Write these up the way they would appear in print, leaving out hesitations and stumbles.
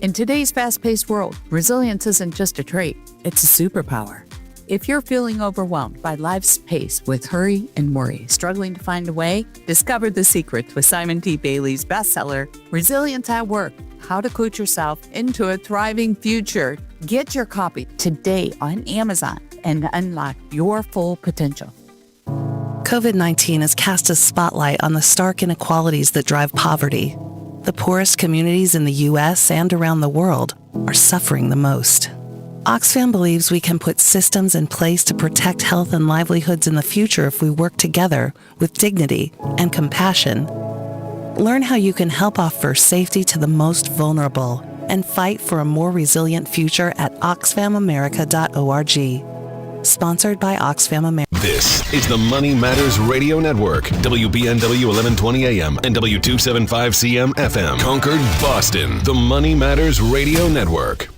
In today's fast-paced world, resilience isn't just a trait, it's a superpower. If you're feeling overwhelmed by life's pace with hurry and worry, struggling to find a way, discover the secret with Simon T. Bailey's bestseller, Resilience at Work, How to Coach Yourself into a Thriving Future. Get your copy today on Amazon and unlock your full potential. COVID-19 has cast a spotlight on the stark inequalities that drive poverty. The poorest communities in the U.S. and around the world are suffering the most. Oxfam believes we can put systems in place to protect health and livelihoods in the future if we work together with dignity and compassion. Learn how you can help offer safety to the most vulnerable and fight for a more resilient future at oxfamamerica.org. Sponsored by Oxfam America. This is the Money Matters Radio Network, WBNW 1120 AM and W275CM FM. Concord, Boston, the Money Matters Radio Network.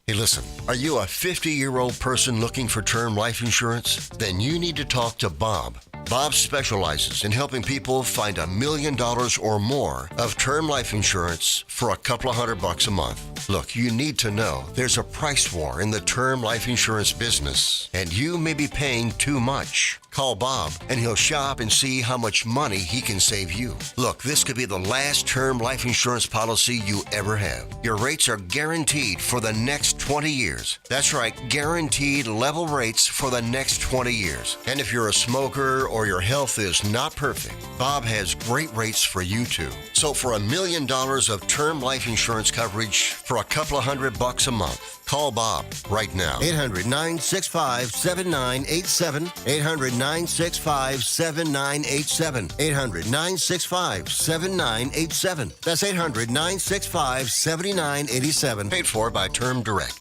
Hey, listen, are you a 50-year-old person looking for term life insurance? Then you need to talk to Bob. Bob specializes in helping people find $1 million or more of term life insurance for a couple of $100 a month. Look, you need to know there's a price war in the term life insurance business, and you may be paying too much. Call Bob, and he'll shop and see how much money he can save you. Look, this could be the last term life insurance policy you ever have. Your rates are guaranteed for the next 20 years. That's right, guaranteed level rates for the next 20 years. And if you're a smoker or your health is not perfect, Bob has great rates for you too. So for $1 million of term life insurance coverage for a couple of $100 a month, call Bob right now. 800-965-7987. 800-965-7987. 800-965-7987. That's 800-965-7987. Paid for by Term Direct.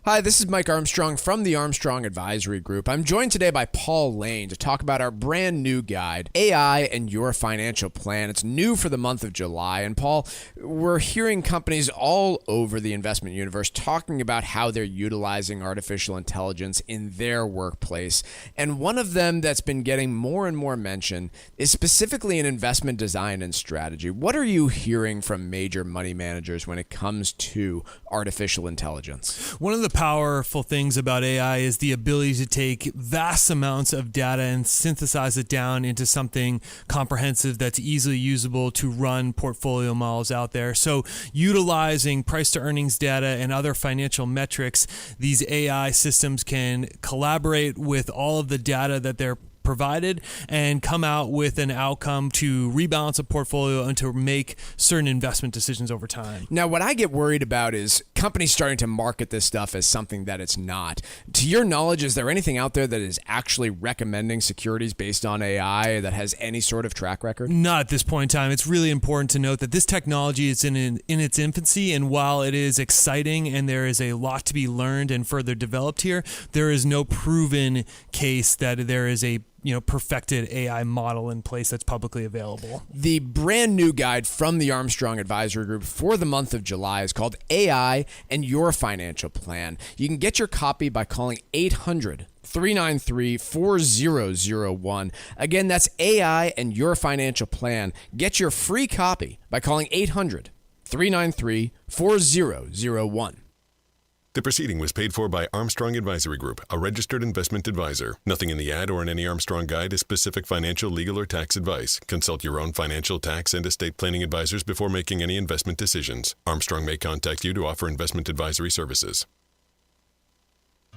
Hi, this is Mike Armstrong from the Armstrong Advisory Group. I'm joined today by Paul Lane to talk about our brand new guide, AI and Your Financial Plan. It's new for the month of July. And Paul, we're hearing companies all over the investment universe talking about how they're utilizing artificial intelligence in their workplace. And one of them that's been getting more and more mention is specifically in investment design and strategy. What are you hearing from major money managers when it comes to artificial intelligence? One of the powerful things about AI is the ability to take vast amounts of data and synthesize it down into something comprehensive that's easily usable to run portfolio models out there. So utilizing price to earnings data and other financial metrics, these AI systems can collaborate with all of the data that they're provided and come out with an outcome to rebalance a portfolio and to make certain investment decisions over time. Now, what I get worried about is companies starting to market this stuff as something that it's not. To your knowledge, is there anything out there that is actually recommending securities based on AI that has any sort of track record? Not at this point in time. It's really important to note that this technology is in its infancy, and while it is exciting and there is a lot to be learned and further developed here, there is no proven case that there is a perfected AI model in place that's publicly available. The brand new guide from the Armstrong Advisory Group for the month of July is called AI and Your Financial Plan. You can get your copy by calling 800-393-4001. Again, that's AI and Your Financial Plan. Get your free copy by calling 800-393-4001. The proceeding was paid for by Armstrong Advisory Group, a registered investment advisor. Nothing in the ad or in any Armstrong guide is specific financial, legal, or tax advice. Consult your own financial, tax, and estate planning advisors before making any investment decisions. Armstrong may contact you to offer investment advisory services.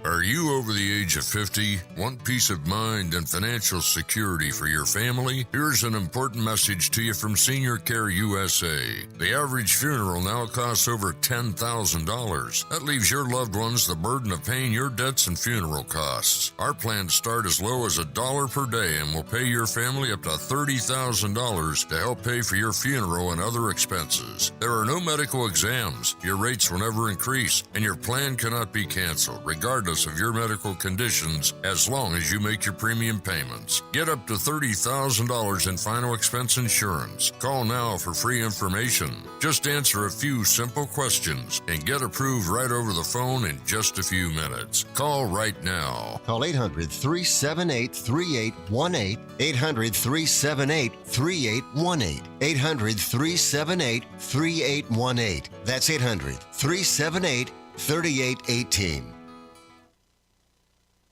Are you over the age of 50? Want peace of mind and financial security for your family? Here's an important message to you from Senior Care USA. The average funeral now costs over $10,000. That leaves your loved ones the burden of paying your debts and funeral costs. Our plans start as low as $1 per day and will pay your family up to $30,000 to help pay for your funeral and other expenses. There are no medical exams. Your rates will never increase, and your plan cannot be canceled, regardless regardless of your medical conditions, as long as you make your premium payments. Get up to $30,000 in final expense insurance. Call now for free information. Just answer a few simple questions and get approved right over the phone in just a few minutes. Call right now. Call 800-378-3818. 800-378-3818. 800-378-3818. That's 800-378-3818.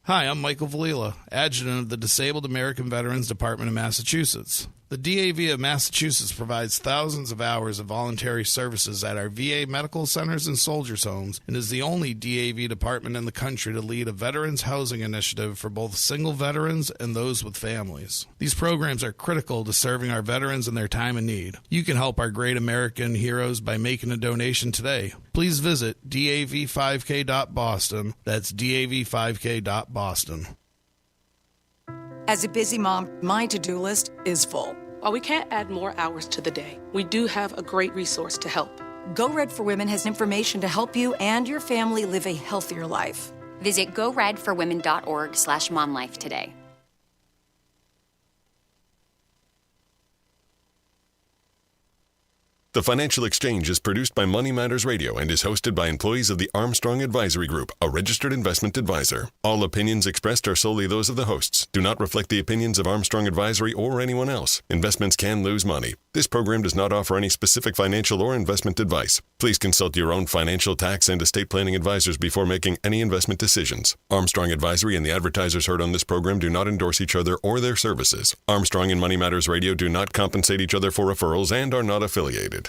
Hi, I'm Michael Valila, Adjutant of the Disabled American Veterans Department of Massachusetts. The DAV of Massachusetts provides thousands of hours of voluntary services at our VA medical centers and soldiers' homes and is the only DAV department in the country to lead a veterans housing initiative for both single veterans and those with families. These programs are critical to serving our veterans in their time of need. You can help our great American heroes by making a donation today. Please visit dav5k.boston. That's dav5k.boston. As a busy mom, my to-do list is full. While we can't add more hours to the day, we do have a great resource to help. Go Red for Women has information to help you and your family live a healthier life. Visit goredforwomen.org/momlife today. The Financial Exchange is produced by Money Matters Radio and is hosted by employees of the Armstrong Advisory Group, a registered investment advisor. All opinions expressed are solely those of the hosts, do not reflect the opinions of Armstrong Advisory or anyone else. Investments can lose money. This program does not offer any specific financial or investment advice. Please consult your own financial, tax, and estate planning advisors before making any investment decisions. Armstrong Advisory and the advertisers heard on this program do not endorse each other or their services. Armstrong and Money Matters Radio do not compensate each other for referrals and are not affiliated.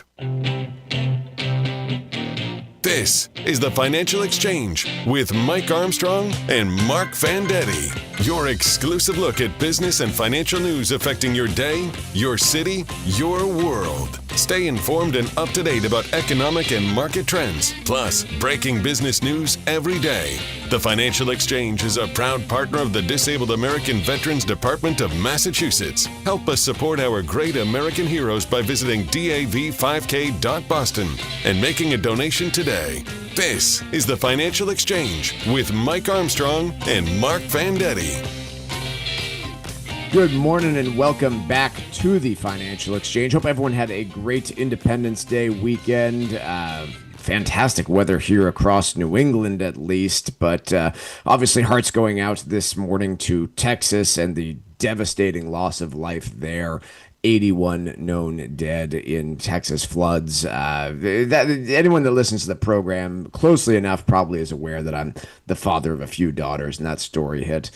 This is the Financial Exchange with Mike Armstrong and Marc Fandetti. Your exclusive look at business and financial news affecting your day, your city, your world. Stay informed and up to date about economic and market trends, plus breaking business news every day. The Financial Exchange is a proud partner of the Disabled American Veterans Department of Massachusetts. Help us support our great American heroes by visiting dav5k.boston and making a donation today. This is the Financial Exchange with Mike Armstrong and Marc Fandetti. Good morning and welcome back to the Financial Exchange. Hope everyone had a great Independence Day weekend. Fantastic weather here across New England, at least. But obviously, hearts going out this morning to Texas and the devastating loss of life there. 81 known dead in Texas floods. Anyone that listens to the program closely enough probably is aware that I'm the father of a few daughters, and that story hit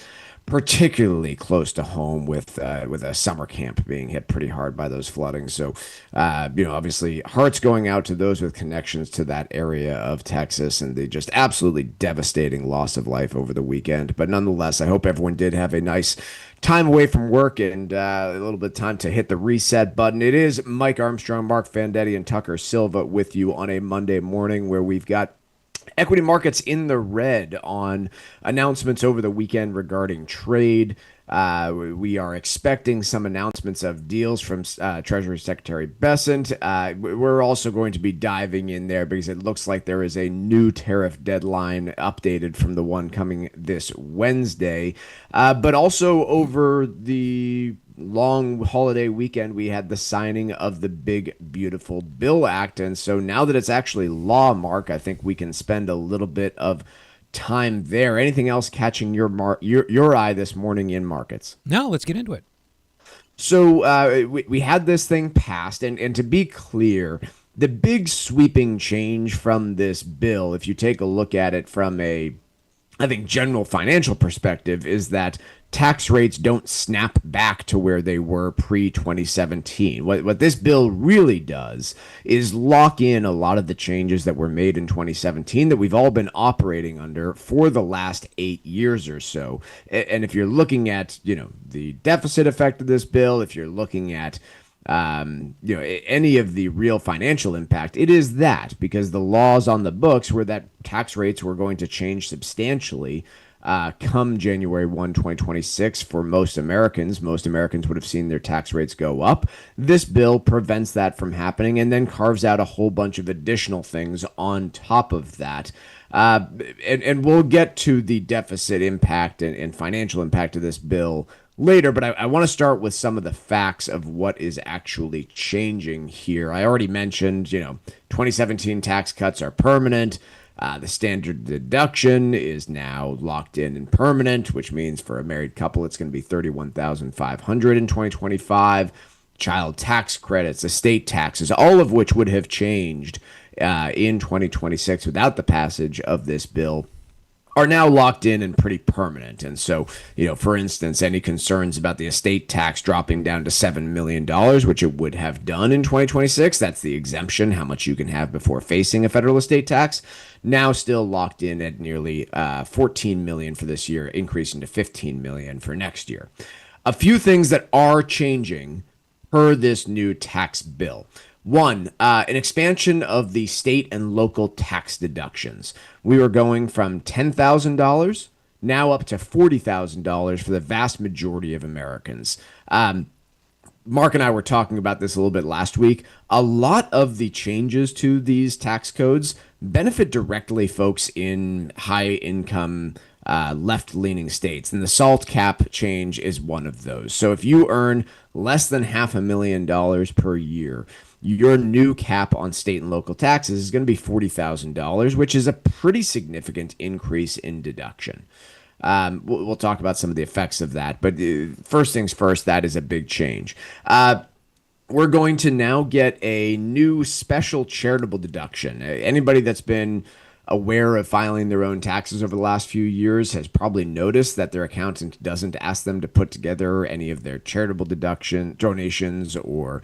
particularly close to home with a summer camp being hit pretty hard by those floodings. So, obviously hearts going out to those with connections to that area of Texas and the just absolutely devastating loss of life over the weekend. But nonetheless, I hope everyone did have a nice time away from work and a little bit of time to hit the reset button. It is Mike Armstrong, Marc Fandetti, and Tucker Silva with you on a Monday morning where we've got equity markets in the red on announcements over the weekend regarding trade. We are expecting some announcements of deals from Treasury Secretary Bessent. We're also going to be diving in there because it looks like there is a new tariff deadline updated from the one coming this Wednesday. But also over the long holiday weekend, we had the signing of the Big Beautiful Bill Act. And so now that it's actually law, Mark, I think we can spend a little bit of time there. Anything else catching your eye this morning in markets? No, let's get into it. So we had this thing passed, and to be clear, the big sweeping change from this bill, if you take a look at it from a, I think, general financial perspective, is that tax rates don't snap back to where they were pre-2017. What this bill really does is lock in a lot of the changes that were made in 2017 that we've all been operating under for the last 8 years or so. And if you're looking at, the deficit effect of this bill, if you're looking at any of the real financial impact, it is that, because the laws on the books were that tax rates were going to change substantially come January 1, 2026 for most Americans. Most Americans would have seen their tax rates go up. This bill prevents that from happening and then carves out a whole bunch of additional things on top of that. And we'll get to the deficit impact and financial impact of this bill later, but I want to start with some of the facts of what is actually changing here. I already mentioned, 2017 tax cuts are permanent. The standard deduction is now locked in and permanent, which means for a married couple, it's going to be $31,500 in 2025. Child tax credits, estate taxes, all of which would have changed in 2026 without the passage of this bill, are now locked in and pretty permanent. And so, for instance, any concerns about the estate tax dropping down to $7 million, which it would have done in 2026, that's the exemption, how much you can have before facing a federal estate tax, now still locked in at nearly $14 million for this year, increasing to $15 million for next year. A few things that are changing per this new tax bill. One, an expansion of the state and local tax deductions. We were going from $10,000 now up to $40,000 for the vast majority of Americans. Mark and I were talking about this a little bit last week. A lot of the changes to these tax codes benefit directly folks in high-income left-leaning states, and the SALT cap change is one of those. So if you earn less than $500,000 per year, your new cap on state and local taxes is going to be $40,000, which is a pretty significant increase in deduction. We'll talk about some of the effects of that, but first things first, that is a big change. We're going to now get a new special charitable deduction. Anybody that's been aware of filing their own taxes over the last few years has probably noticed that their accountant doesn't ask them to put together any of their charitable donations or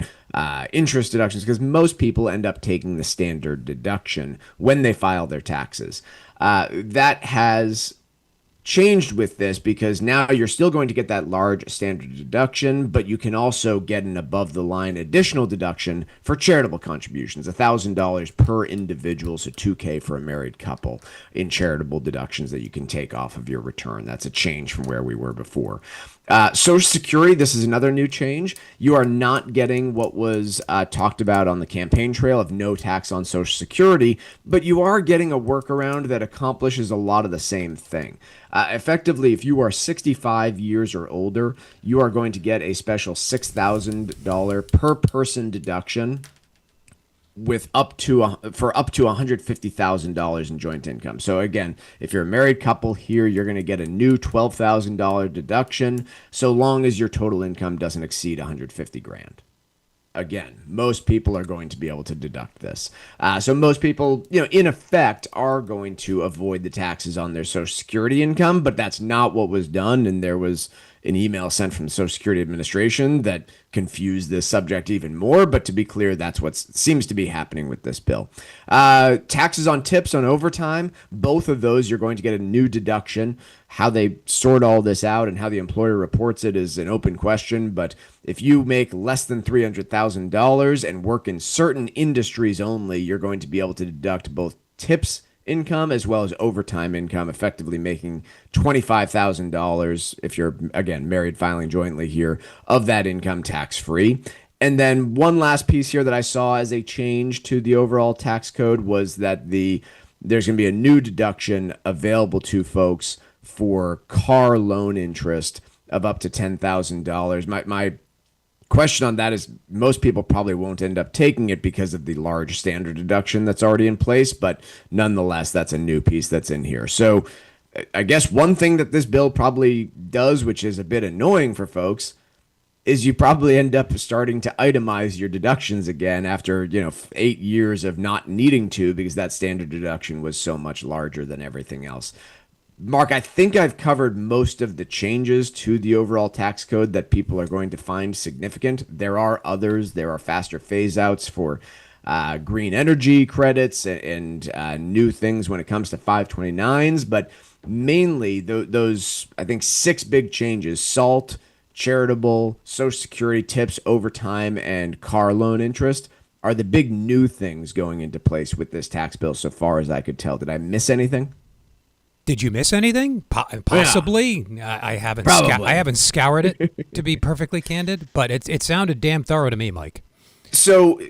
interest deductions, because most people end up taking the standard deduction when they file their taxes. That has changed with this because now you're still going to get that large standard deduction, but you can also get an above the line additional deduction for charitable contributions, $1,000 per individual, so $2,000 for a married couple in charitable deductions that you can take off of your return. That's a change from where we were before. Social Security, this is another new change. You are not getting what was talked about on the campaign trail of no tax on Social Security, but you are getting a workaround that accomplishes a lot of the same thing. Effectively, if you are 65 years or older, you are going to get a special $6,000 per person deduction with up to $150,000 in joint income. So again, if you're a married couple here, you're going to get a new $12,000 deduction so long as your total income doesn't exceed $150,000. Again, most people are going to be able to deduct this. So most people, in effect, are going to avoid the taxes on their Social Security income, but that's not what was done. And there was an email sent from the Social Security Administration that confused this subject even more. But to be clear, that's what seems to be happening with this bill. Taxes on tips on overtime, both of those, you're going to get a new deduction. How they sort all this out and how the employer reports it is an open question. But if you make less than $300,000 and work in certain industries only, you're going to be able to deduct both tips income as well as overtime income, effectively making $25,000 if you're, again, married filing jointly here, of that income tax-free. And then one last piece here that I saw as a change to the overall tax code was that there's going to be a new deduction available to folks for car loan interest of up to $10,000. My question on that is most people probably won't end up taking it because of the large standard deduction that's already in place, but nonetheless, that's a new piece that's in here. So I guess one thing that this bill probably does, which is a bit annoying for folks, is you probably end up starting to itemize your deductions again after 8 years of not needing to, because that standard deduction was so much larger than everything else. Mark, I think I've covered most of the changes to the overall tax code that people are going to find significant. There are others. There are faster phase-outs for green energy credits and new things when it comes to 529s. But mainly those, I think, 6 big changes: SALT, charitable, Social Security tips, overtime, and car loan interest are the big new things going into place with this tax bill so far as I could tell. Did I miss anything? Did you miss anything? Possibly. Yeah. I haven't scoured it, to be perfectly candid, but it sounded damn thorough to me, Mike. So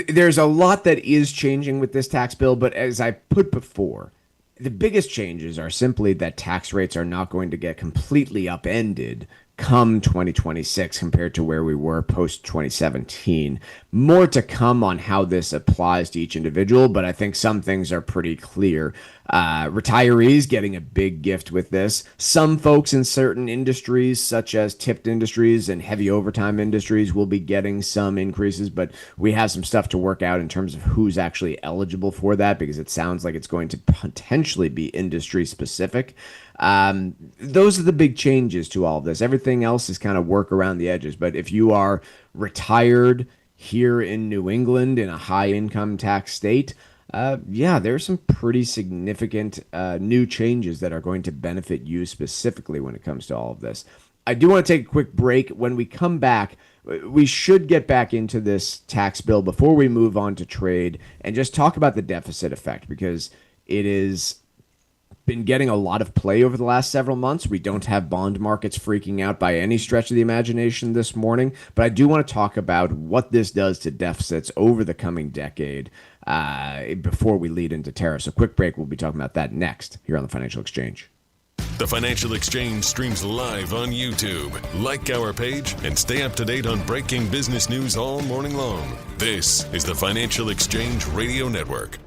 there's a lot that is changing with this tax bill, but as I put before, the biggest changes are simply that tax rates are not going to get completely upended come 2026 compared to where we were post 2017. More to come on how this applies to each individual, but I think some things are pretty clear. Retirees getting a big gift with this. Some folks in certain industries, such as tipped industries and heavy overtime industries, will be getting some increases, but we have some stuff to work out in terms of who's actually eligible for that, because it sounds like it's going to potentially be industry specific. Those are the big changes to all of this. Everything else is kind of work around the edges. But if you are retired here in New England in a high income tax state, there's some pretty significant new changes that are going to benefit you specifically when it comes to all of this. I do want to take a quick break. When we come back, we should get back into this tax bill before we move on to trade and just talk about the deficit effect, because it is been getting a lot of play over the last several months. We don't have bond markets freaking out by any stretch of the imagination this morning, but I do want to talk about what this does to deficits over the coming decade before we lead into tariffs. So quick break. We'll be talking about that next here on the Financial Exchange. The Financial Exchange streams live on YouTube. Like our page and stay up to date on breaking business news all morning long. This is the Financial Exchange Radio Network.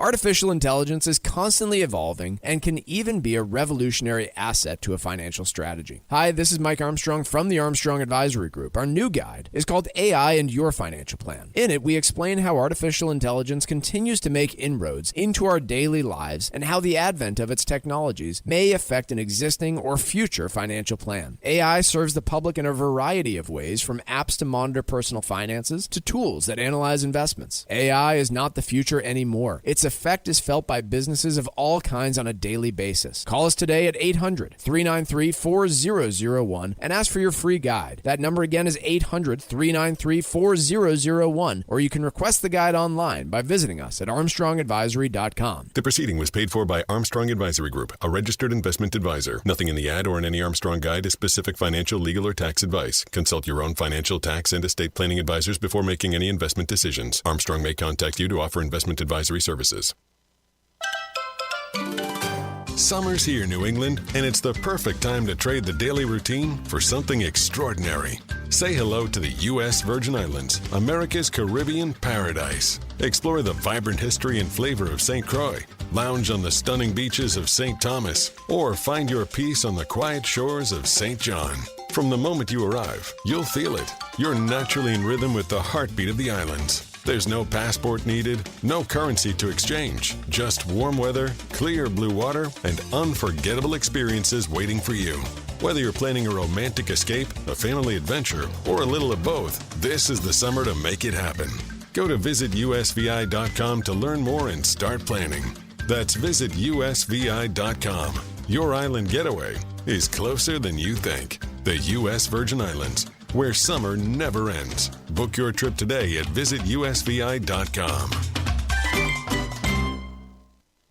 Artificial intelligence is constantly evolving and can even be a revolutionary asset to a financial strategy. Hi, this is Mike Armstrong from the Armstrong Advisory Group. Our new guide is called AI and Your Financial Plan. In it, we explain how artificial intelligence continues to make inroads into our daily lives and how the advent of its technologies may affect an existing or future financial plan. AI serves the public in a variety of ways, from apps to monitor personal finances to tools that analyze investments. AI is not the future anymore. Its effect is felt by businesses of all kinds on a daily basis. Call us today at 800-393-4001 and ask for your free guide. That number again is 800-393-4001, or you can request the guide online by visiting us at armstrongadvisory.com. The proceeding was paid for by Armstrong Advisory Group, a registered investment advisor. Nothing in the ad or in any Armstrong guide is specific financial, legal, or tax advice. Consult your own financial, tax, and estate planning advisors before making any investment decisions. Armstrong may contact you to offer investment advisory services. Summer's here, New England, and it's the perfect time to trade the daily routine for something extraordinary. Say hello to the U.S. Virgin Islands, America's Caribbean paradise. Explore the vibrant history and flavor of St. Croix, lounge on the stunning beaches of St. Thomas, or find your peace on the quiet shores of St. John. From the moment you arrive, you'll feel it. You're naturally in rhythm with the heartbeat of the islands. There's no passport needed, no currency to exchange, just warm weather, clear blue water, and unforgettable experiences waiting for you. Whether you're planning a romantic escape, a family adventure, or a little of both, this is the summer to make it happen. Go to visitusvi.com to learn more and start planning. That's visitusvi.com. Your island getaway is closer than you think. The U.S. Virgin Islands, where summer never ends. Book your trip today at visitusvi.com.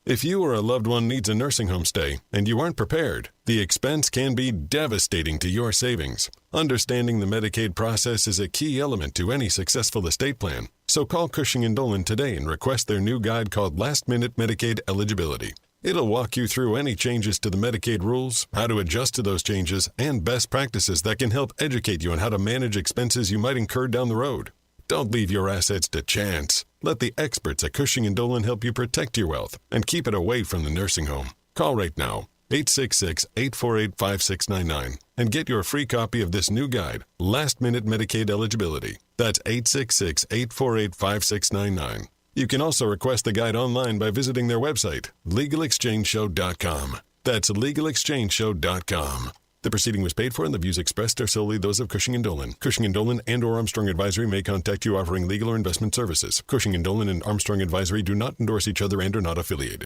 If you or a loved one needs a nursing home stay and you aren't prepared, the expense can be devastating to your savings. Understanding the Medicaid process is a key element to any successful estate plan. So call Cushing & Dolan today and request their new guide called Last Minute Medicaid Eligibility. It'll walk you through any changes to the Medicaid rules, how to adjust to those changes, and best practices that can help educate you on how to manage expenses you might incur down the road. Don't leave your assets to chance. Let the experts at Cushing & Dolan help you protect your wealth and keep it away from the nursing home. Call right now, 866-848-5699, and get your free copy of this new guide, Last Minute Medicaid Eligibility. That's 866-848-5699. You can also request the guide online by visiting their website, legalexchangeshow.com. That's legalexchangeshow.com. The proceeding was paid for, and the views expressed are solely those of Cushing & Dolan. Cushing & Dolan and or Armstrong Advisory may contact you offering legal or investment services. Cushing & Dolan and Armstrong Advisory do not endorse each other and are not affiliated.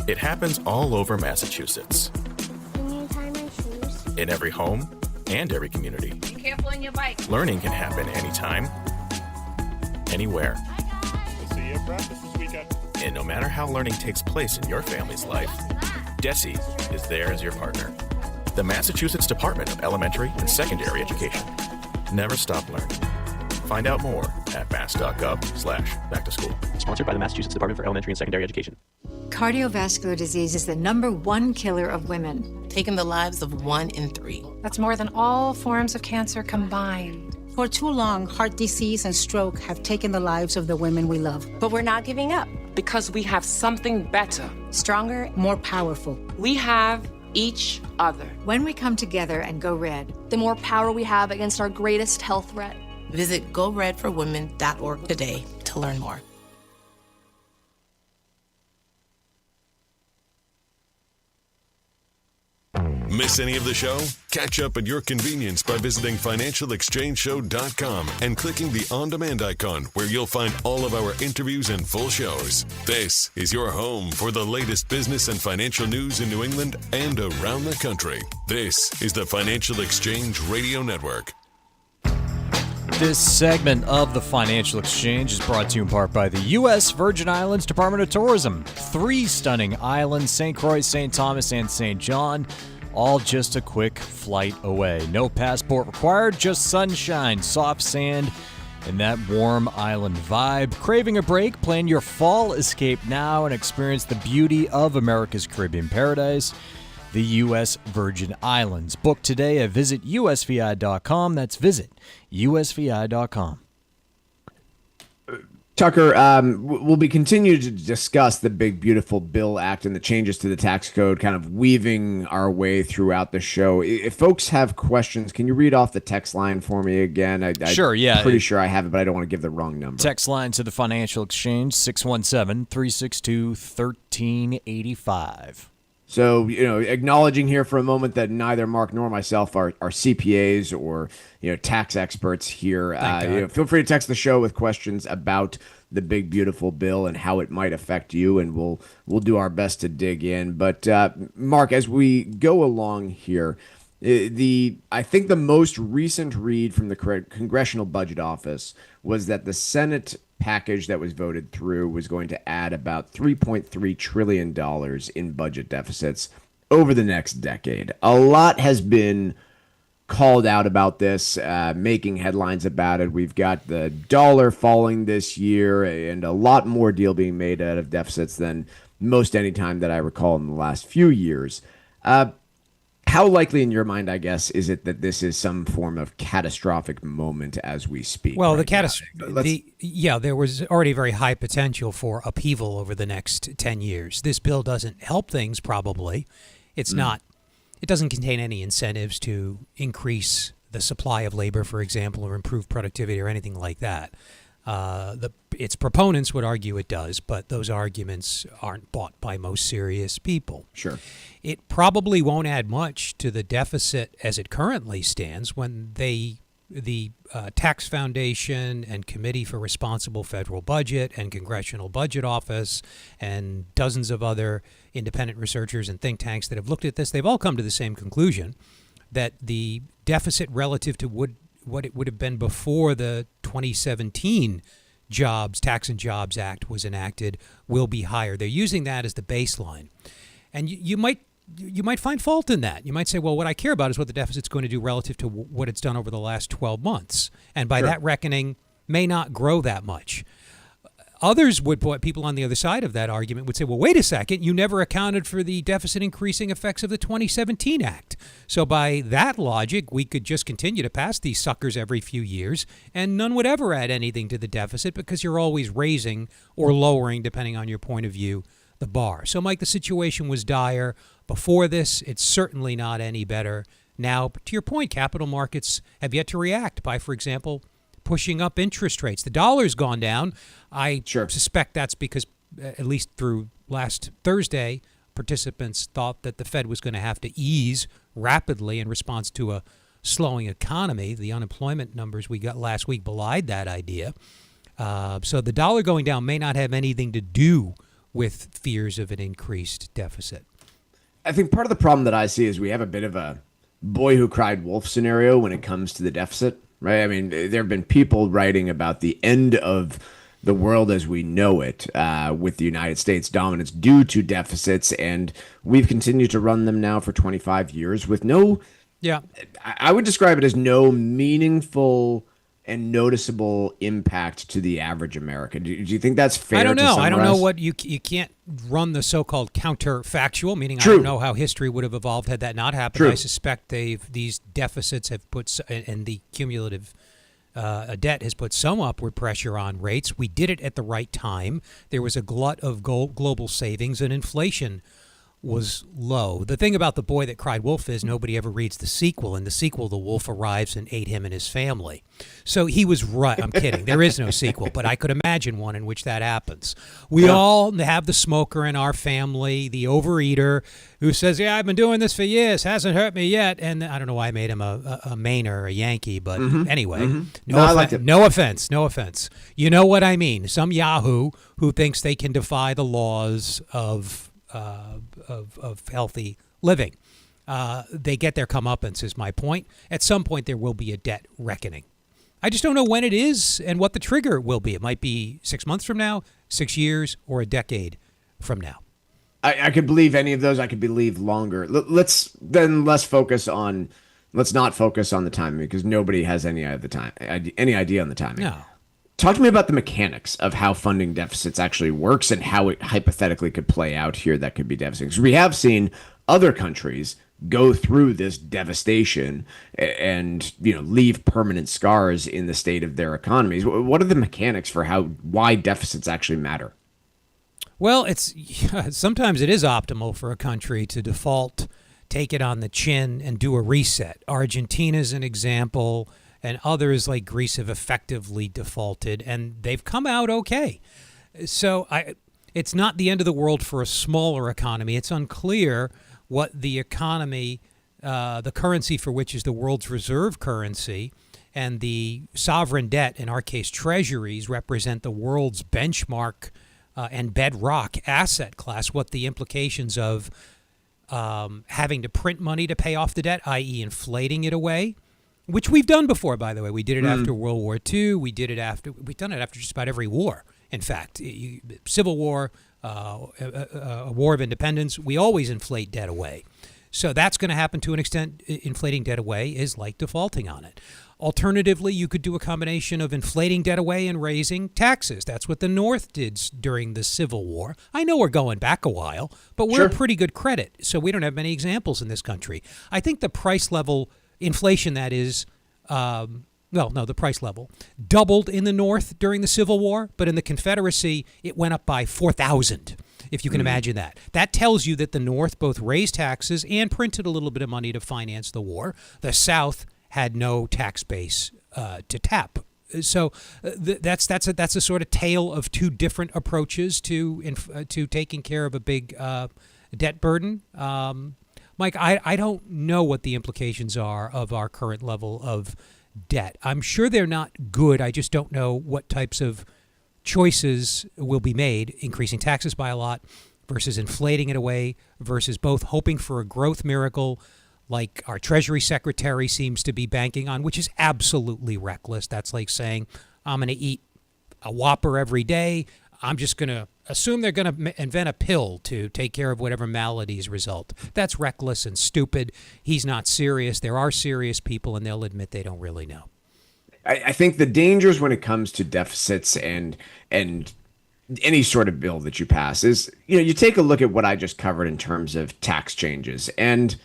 It happens all over Massachusetts. Can you tie my shoes? In every home and every community. Be careful on your bike. Learning can happen anytime, anywhere. We'll see you at practice this weekend. And no matter how learning takes place in your family's life, DESE is there as your partner. The Massachusetts Department of Elementary and Secondary Education. Never stop learning. Find out more at mass.gov/back-to-school. Sponsored by the Massachusetts Department for Elementary and Secondary Education. Cardiovascular disease is the #1 killer of women, taking the lives of 1 in 3. That's more than all forms of cancer combined. For too long, heart disease and stroke have taken the lives of the women we love. But we're not giving up because we have something better, stronger, more powerful. We have each other. When we come together and go red, the more power we have against our greatest health threat. Visit goredforwomen.org today to learn more. Miss any of the show? Catch up at your convenience by visiting financialexchangeshow.com and clicking the on-demand icon where you'll find all of our interviews and full shows. This is your home for the latest business and financial news in New England and around the country. This is the Financial Exchange Radio Network. This segment of the Financial Exchange is brought to you in part by the U.S. Virgin Islands Department of Tourism. 3 stunning islands, St. Croix, St. Thomas, and St. John, all just a quick flight away. No passport required, just sunshine, soft sand, and that warm island vibe. Craving a break? Plan your fall escape now and experience the beauty of America's Caribbean paradise, the U.S. Virgin Islands. Book today at visitusvi.com. That's visitusvi.com. Tucker, we'll be continuing to discuss the Big Beautiful Bill Act and the changes to the tax code, kind of weaving our way throughout the show. If folks have questions, can you read off the text line for me again? Sure, yeah. I'm pretty sure I have it, but I don't want to give the wrong number. Text line to the Financial Exchange, 617-362-1385. So, acknowledging here for a moment that neither Mark nor myself are CPAs or, tax experts here. Feel free to text the show with questions about the Big Beautiful Bill and how it might affect you, and we'll do our best to dig in. But, Mark, as we go along here, I think the most recent read from the Congressional Budget Office was that the Senate package that was voted through was going to add about $3.3 trillion in budget deficits over the next decade. A lot has been called out about this, making headlines about it. We've got the dollar falling this year and a lot more deal being made out of deficits than most any time that I recall in the last few years. How likely in your mind, I guess, is it that this is some form of catastrophic moment as we speak? Well, there was already very high potential for upheaval over the next 10 years. This bill doesn't help things, probably. It's not. It doesn't contain any incentives to increase the supply of labor, for example, or improve productivity or anything like that. Its proponents would argue it does, but those arguments aren't bought by most serious people. Sure. It probably won't add much to the deficit as it currently stands when the Tax Foundation and Committee for Responsible Federal Budget and Congressional Budget Office and dozens of other independent researchers and think tanks that have looked at this, they've all come to the same conclusion that the deficit relative to what it would have been before the 2017 Tax and Jobs Act was enacted will be higher. They're using that as the baseline. And you might find fault in that. You might say, well, what I care about is what the deficit's going to do relative to what it's done over the last 12 months. And by that reckoning, may not grow that much. Others people on the other side of that argument would say, well, wait a second, you never accounted for the deficit increasing effects of the 2017 Act. So by that logic, we could just continue to pass these suckers every few years, and none would ever add anything to the deficit because you're always raising or lowering, depending on your point of view, the bar. So, Mike, the situation was dire before this. It's certainly not any better now. But to your point, capital markets have yet to react by, for example, pushing up interest rates. The dollar's gone down. I suspect that's because, at least through last Thursday, participants thought that the Fed was going to have to ease rapidly in response to a slowing economy. The unemployment numbers we got last week belied that idea. So the dollar going down may not have anything to do with fears of an increased deficit. I think part of the problem that I see is we have a bit of a boy who cried wolf scenario when it comes to the deficit, right? I mean, there have been people writing about the end of the world as we know it, with the United States dominance due to deficits, and we've continued to run them now for 25 years with no. Yeah, I would describe it as no meaningful and noticeable impact to the average American. Do you think that's fair? I don't know. To I don't know summarize? what you can't run the so-called counterfactual, meaning True. I don't know how history would have evolved had that not happened. True. I suspect these deficits have put, and the cumulative debt has put some upward pressure on rates. We did it at the right time. There was a glut of global savings, and inflation was low. The thing about The Boy That Cried Wolf is nobody ever reads the sequel. In the sequel, the wolf arrives and ate him and his family. So he was right. I'm kidding. There is no sequel, but I could imagine one in which that happens. We all have the smoker in our family, the overeater, who says, yeah, I've been doing this for years, hasn't hurt me yet. And I don't know why I made him a Mainer or a Yankee, but anyway, I liked it. no offense. You know what I mean. Some yahoo who thinks they can defy the laws of healthy living. They get their comeuppance, is my point. At some point, there will be a debt reckoning. I just don't know when it is and what the trigger will be. It might be 6 months from now, 6 years, or a decade from now. I could believe any of those. I could believe longer. Let's not focus on the timing, because nobody has any idea on the timing. No. Talk to me about the mechanics of how funding deficits actually works and how it hypothetically could play out here that could be devastating. Because we have seen other countries go through this devastation and leave permanent scars in the state of their economies. What are the mechanics for why deficits actually matter? Well, sometimes it is optimal for a country to default, take it on the chin, and do a reset. Argentina's an example. And others like Greece have effectively defaulted, and they've come out okay. So it's not the end of the world for a smaller economy. It's unclear what the economy, the currency for which is the world's reserve currency, and the sovereign debt, in our case treasuries, represent the world's benchmark and bedrock asset class, what the implications of having to print money to pay off the debt, i.e. inflating it away, which we've done before, by the way. We did it after World War II. We've done it after just about every war. In fact, Civil War, a war of independence, we always inflate debt away. So that's going to happen to an extent. Inflating debt away is like defaulting on it. Alternatively, you could do a combination of inflating debt away and raising taxes. That's what the North did during the Civil War. I know we're going back a while, but we're a pretty good credit, so we don't have many examples in this country. I think the price level, inflation that is, the price level doubled in the North during the Civil War, but in the Confederacy, it went up by 4,000, if you can imagine that. That tells you that the North both raised taxes and printed a little bit of money to finance the war. The South had no tax base to tap. So that's a sort of tale of two different approaches to taking care of a big debt burden. Mike, I don't know what the implications are of our current level of debt. I'm sure they're not good. I just don't know what types of choices will be made, increasing taxes by a lot versus inflating it away versus both hoping for a growth miracle like our Treasury Secretary seems to be banking on, which is absolutely reckless. That's like saying, I'm going to eat a Whopper every day. I'm just going to assume they're going to invent a pill to take care of whatever maladies result. That's reckless and stupid. He's not serious. There are serious people, and they'll admit they don't really know. I think the dangers when it comes to deficits and any sort of bill that you pass is, you take a look at what I just covered in terms of tax changes, and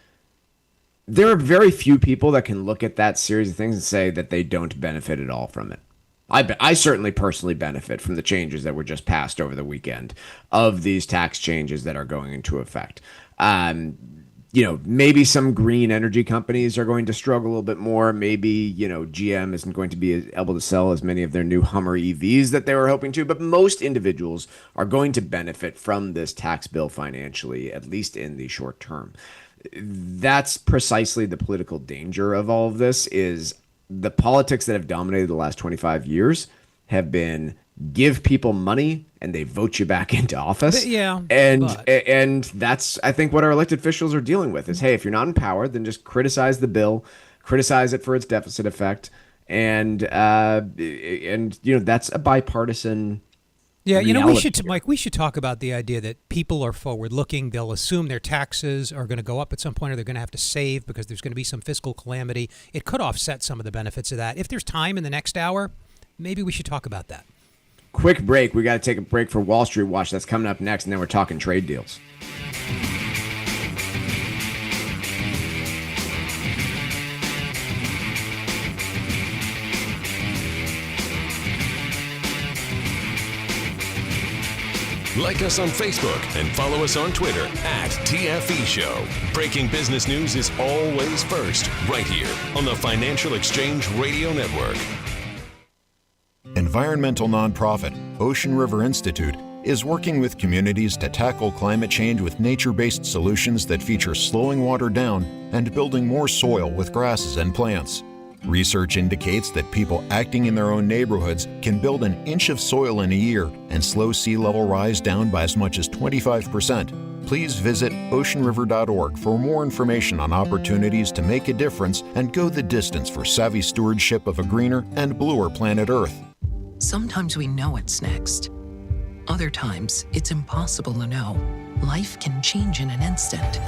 there are very few people that can look at that series of things and say that they don't benefit at all from it. I certainly personally benefit from the changes that were just passed over the weekend of these tax changes that are going into effect. Maybe some green energy companies are going to struggle a little bit more. Maybe, GM isn't going to be able to sell as many of their new Hummer EVs that they were hoping to, but most individuals are going to benefit from this tax bill financially, at least in the short term. That's precisely the political danger of all of this. Is the politics that have dominated the last 25 years have been give people money and they vote you back into office. Yeah. And that's, I think, what our elected officials are dealing with is, hey, if you're not in power, then just criticize the bill, criticize it for its deficit effect. And that's a bipartisan Yeah, reality. Mike, we should talk about the idea that people are forward-looking. They'll assume their taxes are going to go up at some point, or they're going to have to save because there's going to be some fiscal calamity. It could offset some of the benefits of that. If there's time in the next hour, maybe we should talk about that. Quick break. We got to take a break for Wall Street Watch. That's coming up next, and then we're talking trade deals. Like us on Facebook and follow us on Twitter @TFE Show. Breaking business news is always first, right here on the Financial Exchange Radio Network. Environmental nonprofit Ocean River Institute is working with communities to tackle climate change with nature-based solutions that feature slowing water down and building more soil with grasses and plants. Research indicates that people acting in their own neighborhoods can build an inch of soil in a year and slow sea level rise down by as much as 25%. Please visit oceanriver.org for more information on opportunities to make a difference and go the distance for savvy stewardship of a greener and bluer planet Earth. Sometimes we know what's next. Other times, it's impossible to know. Life can change in an instant.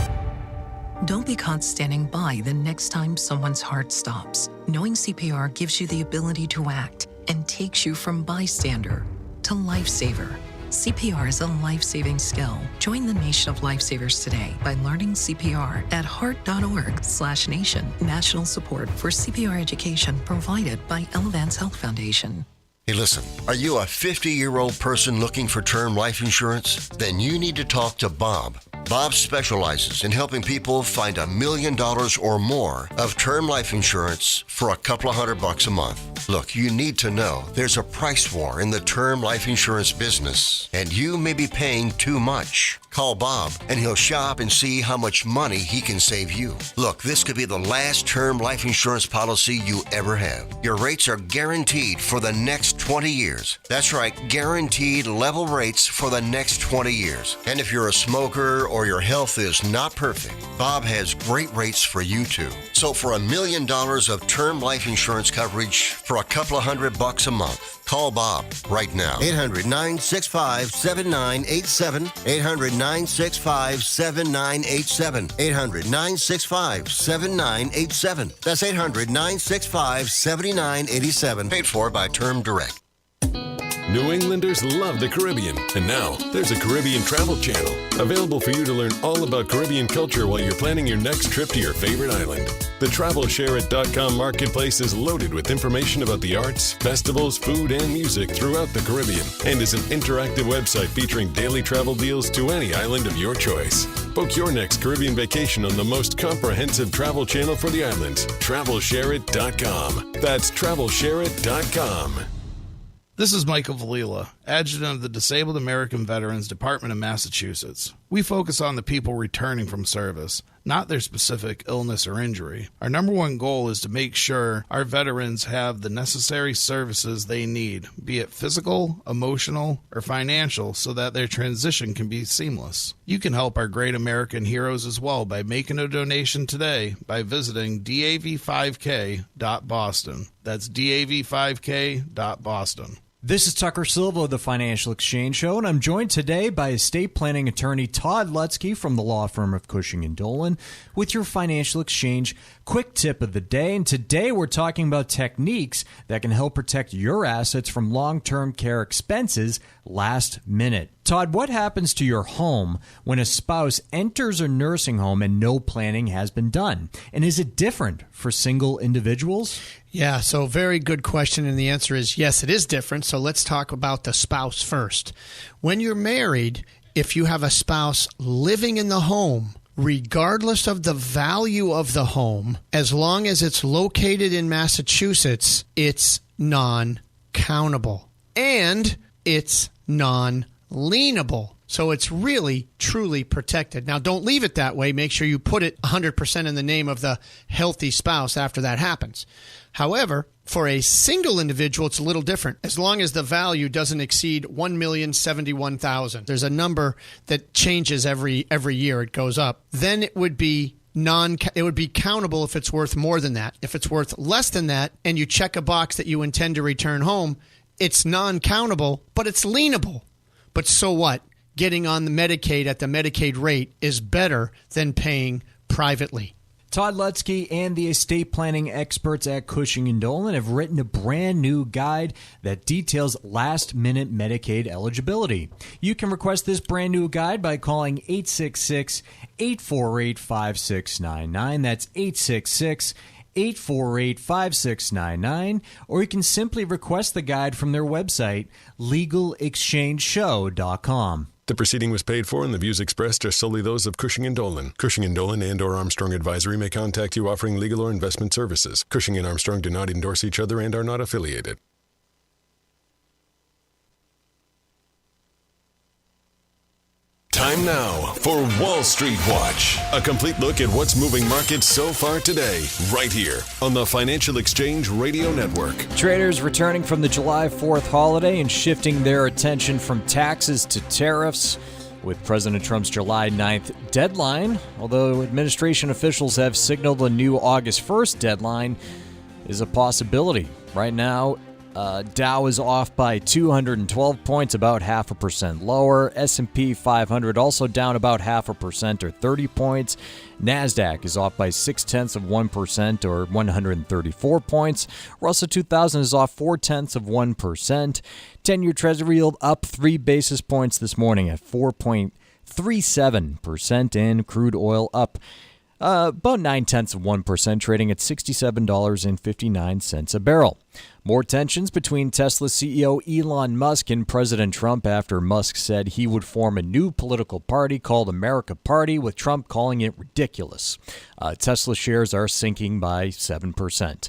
Don't be caught standing by the next time someone's heart stops. Knowing CPR gives you the ability to act and takes you from bystander to lifesaver. CPR is a life-saving skill. Join the nation of lifesavers today by learning CPR at heart.org/nation. National support for CPR education provided by Elevance Health Foundation. Hey, listen, are you a 50-year-old person looking for term life insurance? Then you need to talk to Bob. Bob specializes in helping people find $1 million or more of term life insurance for a couple of $100 a month. Look, you need to know there's a price war in the term life insurance business, and you may be paying too much. Call Bob, and he'll shop and see how much money he can save you. Look, this could be the last term life insurance policy you ever have. Your rates are guaranteed for the next 20 years. That's right, guaranteed level rates for the next 20 years. And if you're a smoker or your health is not perfect, Bob has great rates for you too. So for $1 million of term life insurance coverage for a couple of $100 a month, call Bob right now. 800-965-7987. 800-965-7987. 800-965-7987. That's 800-965-7987. Paid for by Term Direct. New Englanders love the Caribbean, and now there's a Caribbean travel channel available for you to learn all about Caribbean culture while you're planning your next trip to your favorite island. The TravelShareIt.com marketplace is loaded with information about the arts, festivals, food, and music throughout the Caribbean, and is an interactive website featuring daily travel deals to any island of your choice. Book your next Caribbean vacation on the most comprehensive travel channel for the islands, TravelShareIt.com. That's TravelShareIt.com. This is Michael Valila, Adjutant of the Disabled American Veterans Department of Massachusetts. We focus on the people returning from service, not their specific illness or injury. Our number one goal is to make sure our veterans have the necessary services they need, be it physical, emotional, or financial, so that their transition can be seamless. You can help our great American heroes as well by making a donation today by visiting dav5k.boston. That's dav5k.boston. This is Tucker Silva of the Financial Exchange Show, and I'm joined today by estate planning attorney Todd Lutzke from the law firm of Cushing & Dolan with your Financial Exchange quick tip of the day. And today we're talking about techniques that can help protect your assets from long-term care expenses last minute. Todd, what happens to your home when a spouse enters a nursing home and no planning has been done? And is it different for single individuals? Yeah, so very good question, and the answer is yes, it is different. So let's talk about the spouse first. When you're married, if you have a spouse living in the home, regardless of the value of the home, as long as it's located in Massachusetts, it's non-countable. And it's non-lienable. So it's really, truly protected. Now, don't leave it that way. Make sure you put it 100% in the name of the healthy spouse after that happens. However, for a single individual, it's a little different. As long as the value doesn't exceed $1,071,000, there's a number that changes every year. It goes up. Then it would be countable if it's worth more than that. If it's worth less than that, and you check a box that you intend to return home, it's non-countable, but it's lienable. But so what? Getting on the Medicaid at the Medicaid rate is better than paying privately. Todd Lutzke and the estate planning experts at Cushing & Dolan have written a brand new guide that details last-minute Medicaid eligibility. You can request this brand new guide by calling 866-848-5699. That's 866-848-5699. Or you can simply request the guide from their website, legalexchangeshow.com. The proceeding was paid for, and the views expressed are solely those of Cushing & Dolan. Cushing & Dolan and/or Armstrong Advisory may contact you offering legal or investment services. Cushing and Armstrong do not endorse each other and are not affiliated. Time now for Wall Street Watch, a complete look at what's moving markets so far today, right here on the Financial Exchange Radio Network. Traders returning from the July 4th holiday and shifting their attention from taxes to tariffs with President Trump's July 9th deadline. Although administration officials have signaled a new August 1st deadline is a possibility. Right now, Dow is off by 212 points, about 0.5% lower. S&P 500 also down about 0.5% or 30 points. NASDAQ is off by 0.6% or 134 points. Russell 2000 is off 0.4%. 10-year Treasury yield up 3 basis points this morning at 4.37%, and crude oil up about 0.9%, trading at $67.59 a barrel. More tensions between Tesla CEO Elon Musk and President Trump after Musk said he would form a new political party called America Party, with Trump calling it ridiculous. Tesla shares are sinking by 7%.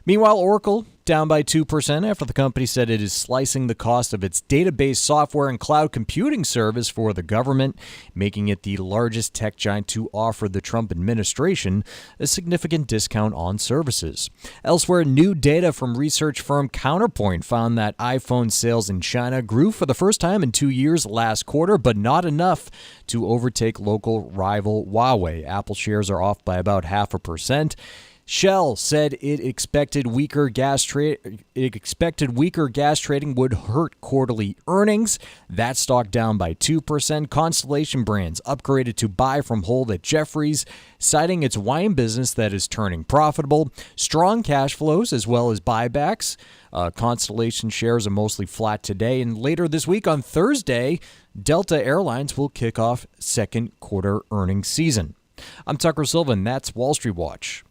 Meanwhile, Oracle down by 2% after the company said it is slicing the cost of its database software and cloud computing service for the government, making it the largest tech giant to offer the Trump administration a significant discount on services. Elsewhere, new data from research firm Counterpoint found that iPhone sales in China grew for the first time in 2 years last quarter, but not enough to overtake local rival Huawei. Apple shares are off by about 0.5%. Shell said it expected weaker gas trading would hurt quarterly earnings. That stock down by 2%. Constellation Brands upgraded to buy from hold at Jefferies, citing its wine business that is turning profitable. Strong cash flows as well as buybacks. Constellation shares are mostly flat today. And later this week on Thursday, Delta Airlines will kick off second quarter earnings season. I'm Tucker Sylvan. That's Wall Street Watch.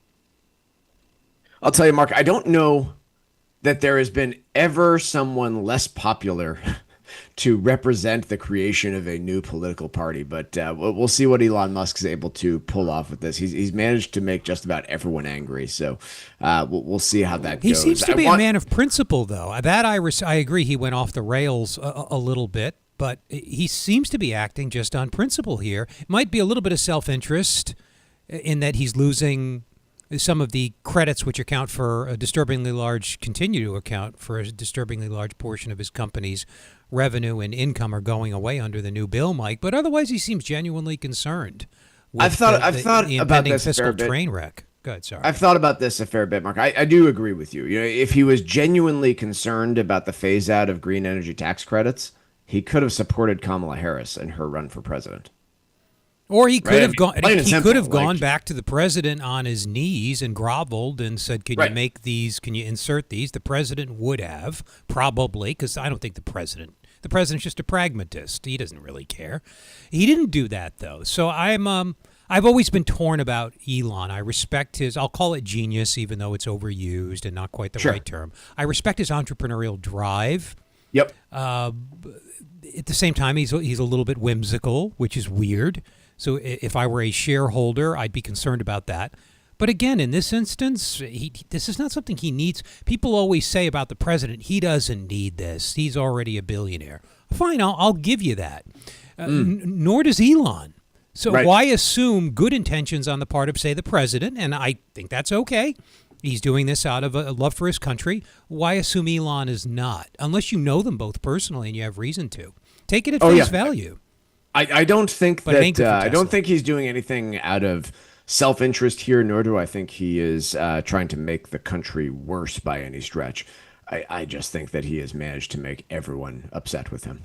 I'll tell you, Mark, I don't know that there has been ever someone less popular to represent the creation of a new political party, but we'll see what Elon Musk is able to pull off with this. He's managed to make just about everyone angry, so we'll see how that goes. He seems to be a man of principle, though. That I agree he went off the rails a little bit, but he seems to be acting just on principle here. It might be a little bit of self-interest in that he's losing some of the credits which account for a disturbingly large, continue to account for a disturbingly large portion of his company's revenue and income are going away under the new bill, Mike. But otherwise, he seems genuinely concerned with I've thought about this fiscal train wreck. Go ahead, sorry. I've thought about this a fair bit, Mark. I do agree with you. You know, if he was genuinely concerned about the phase out of green energy tax credits, he could have supported Kamala Harris in her run for president. Or he could have gone. He could have gone back to the president on his knees and groveled and said, "Can you make these? Can you insert these?" The president would have probably, because I don't think the president's just a pragmatist. He doesn't really care. He didn't do that though. So I've always been torn about Elon. I respect his. I'll call it genius, even though it's overused and not quite the right term. I respect his entrepreneurial drive. Yep. At the same time, he's a little bit whimsical, which is weird. So if I were a shareholder, I'd be concerned about that. But again, in this instance, this is not something he needs. People always say about the president, he doesn't need this. He's already a billionaire. Fine, I'll give you that. Nor does Elon. So why assume good intentions on the part of, say, the president? And I think that's okay. He's doing this out of a love for his country. Why assume Elon is not? Unless you know them both personally and you have reason to. Take it at face value. I don't think that I don't think he's doing anything out of self-interest here, nor do I think he is trying to make the country worse by any stretch. I just think that he has managed to make everyone upset with him.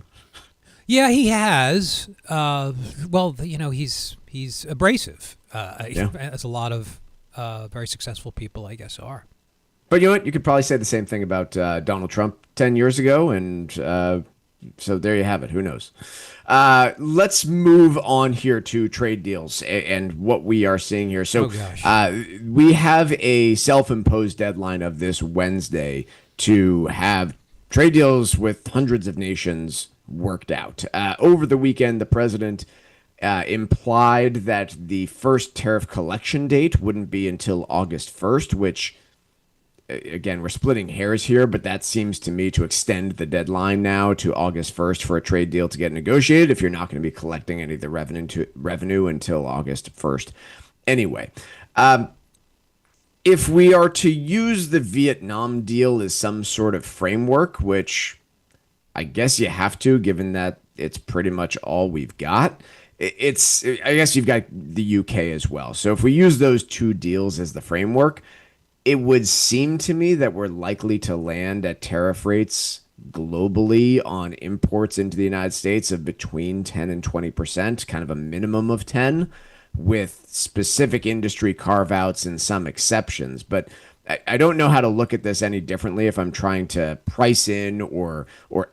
Yeah, he has. Well, he's abrasive, as a lot of very successful people, I guess, are. But you know what? You could probably say the same thing about Donald Trump 10 years ago, and so there you have it. Who knows? Let's move on here to trade deals and what we are seeing here. So we have a self-imposed deadline of this Wednesday to have trade deals with hundreds of nations worked out. Over the weekend, the president implied that the first tariff collection date wouldn't be until August 1st, which, again, we're splitting hairs here, but that seems to me to extend the deadline now to August 1st for a trade deal to get negotiated if you're not going to be collecting any of the revenue until August 1st. Anyway, if we are to use the Vietnam deal as some sort of framework, which I guess you have to, given that it's pretty much all we've got, I guess you've got the UK as well. So if we use those two deals as the framework, it would seem to me that we're likely to land at tariff rates globally on imports into the United States of between 10 and 20%, kind of a minimum of 10, with specific industry carve-outs and some exceptions. But I don't know how to look at this any differently if I'm trying to price in or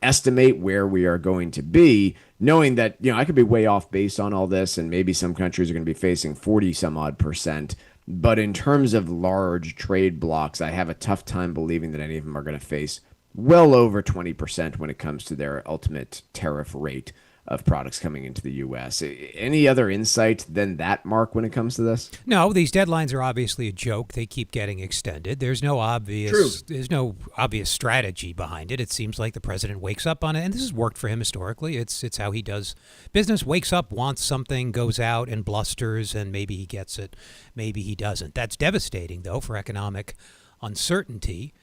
estimate where we are going to be, knowing that, I could be way off based on all this, and maybe some countries are going to be facing 40 some odd percent. But in terms of large trade blocks, I have a tough time believing that any of them are going to face well over 20% when it comes to their ultimate tariff rate of products coming into the U.S. Any other insight than that, Mark, when it comes to this? No, these deadlines are obviously a joke. They keep getting extended. There's no obvious strategy behind it. It seems like the president wakes up on it, and this has worked for him historically. It's how he does business. Wakes up, wants something, goes out and blusters, and maybe he gets it, maybe he doesn't. That's devastating, though, for economic uncertainty.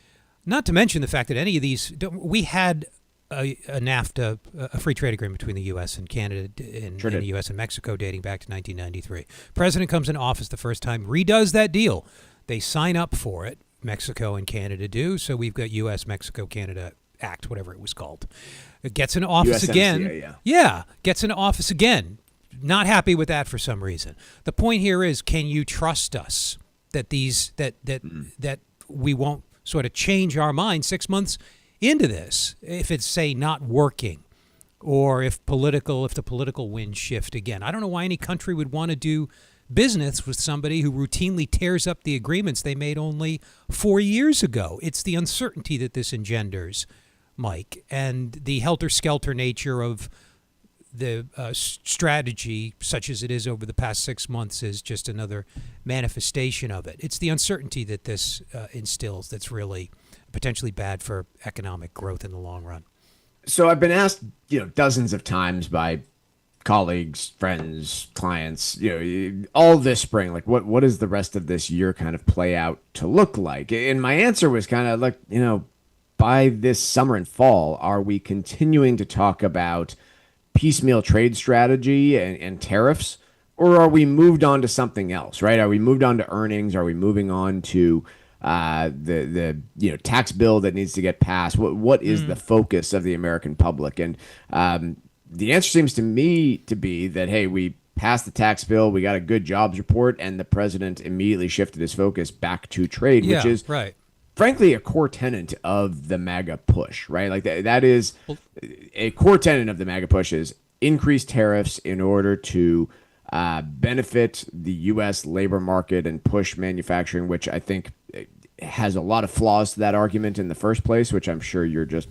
Not to mention the fact that any of these, we had a NAFTA, a free trade agreement between the U.S. and Canada and the U.S. and Mexico dating back to 1993. President comes in office the first time, redoes that deal. They sign up for it, Mexico and Canada do, so we've got U.S., Mexico, Canada Act, whatever it was called. It gets in office USMCA, again. Yeah, gets in office again. Not happy with that for some reason. The point here is, can you trust us that that we won't sort of change our mind 6 months into this, if it's, say, not working, or if the political winds shift again? I don't know why any country would want to do business with somebody who routinely tears up the agreements they made only 4 years ago. It's the uncertainty that this engenders, Mike, and the helter-skelter nature of the strategy, such as it is over the past 6 months, is just another manifestation of it. It's the uncertainty that this instills that's really potentially bad for economic growth in the long run. So I've been asked, dozens of times by colleagues, friends, clients, all this spring, like what does the rest of this year kind of play out to look like? And my answer was kind of like, by this summer and fall, are we continuing to talk about piecemeal trade strategy and tariffs, or are we moved on to something else, right? Are we moved on to earnings? Are we moving on to the tax bill that needs to get passed? What is the focus of the American public? And the answer seems to me to be that, hey, we passed the tax bill, we got a good jobs report, and the president immediately shifted his focus back to trade, which is frankly a core tenet of the MAGA push, right? Like that is a core tenet of the MAGA push is increase tariffs in order to benefit the U.S. labor market and push manufacturing, which I think has a lot of flaws to that argument in the first place, which I'm sure you're just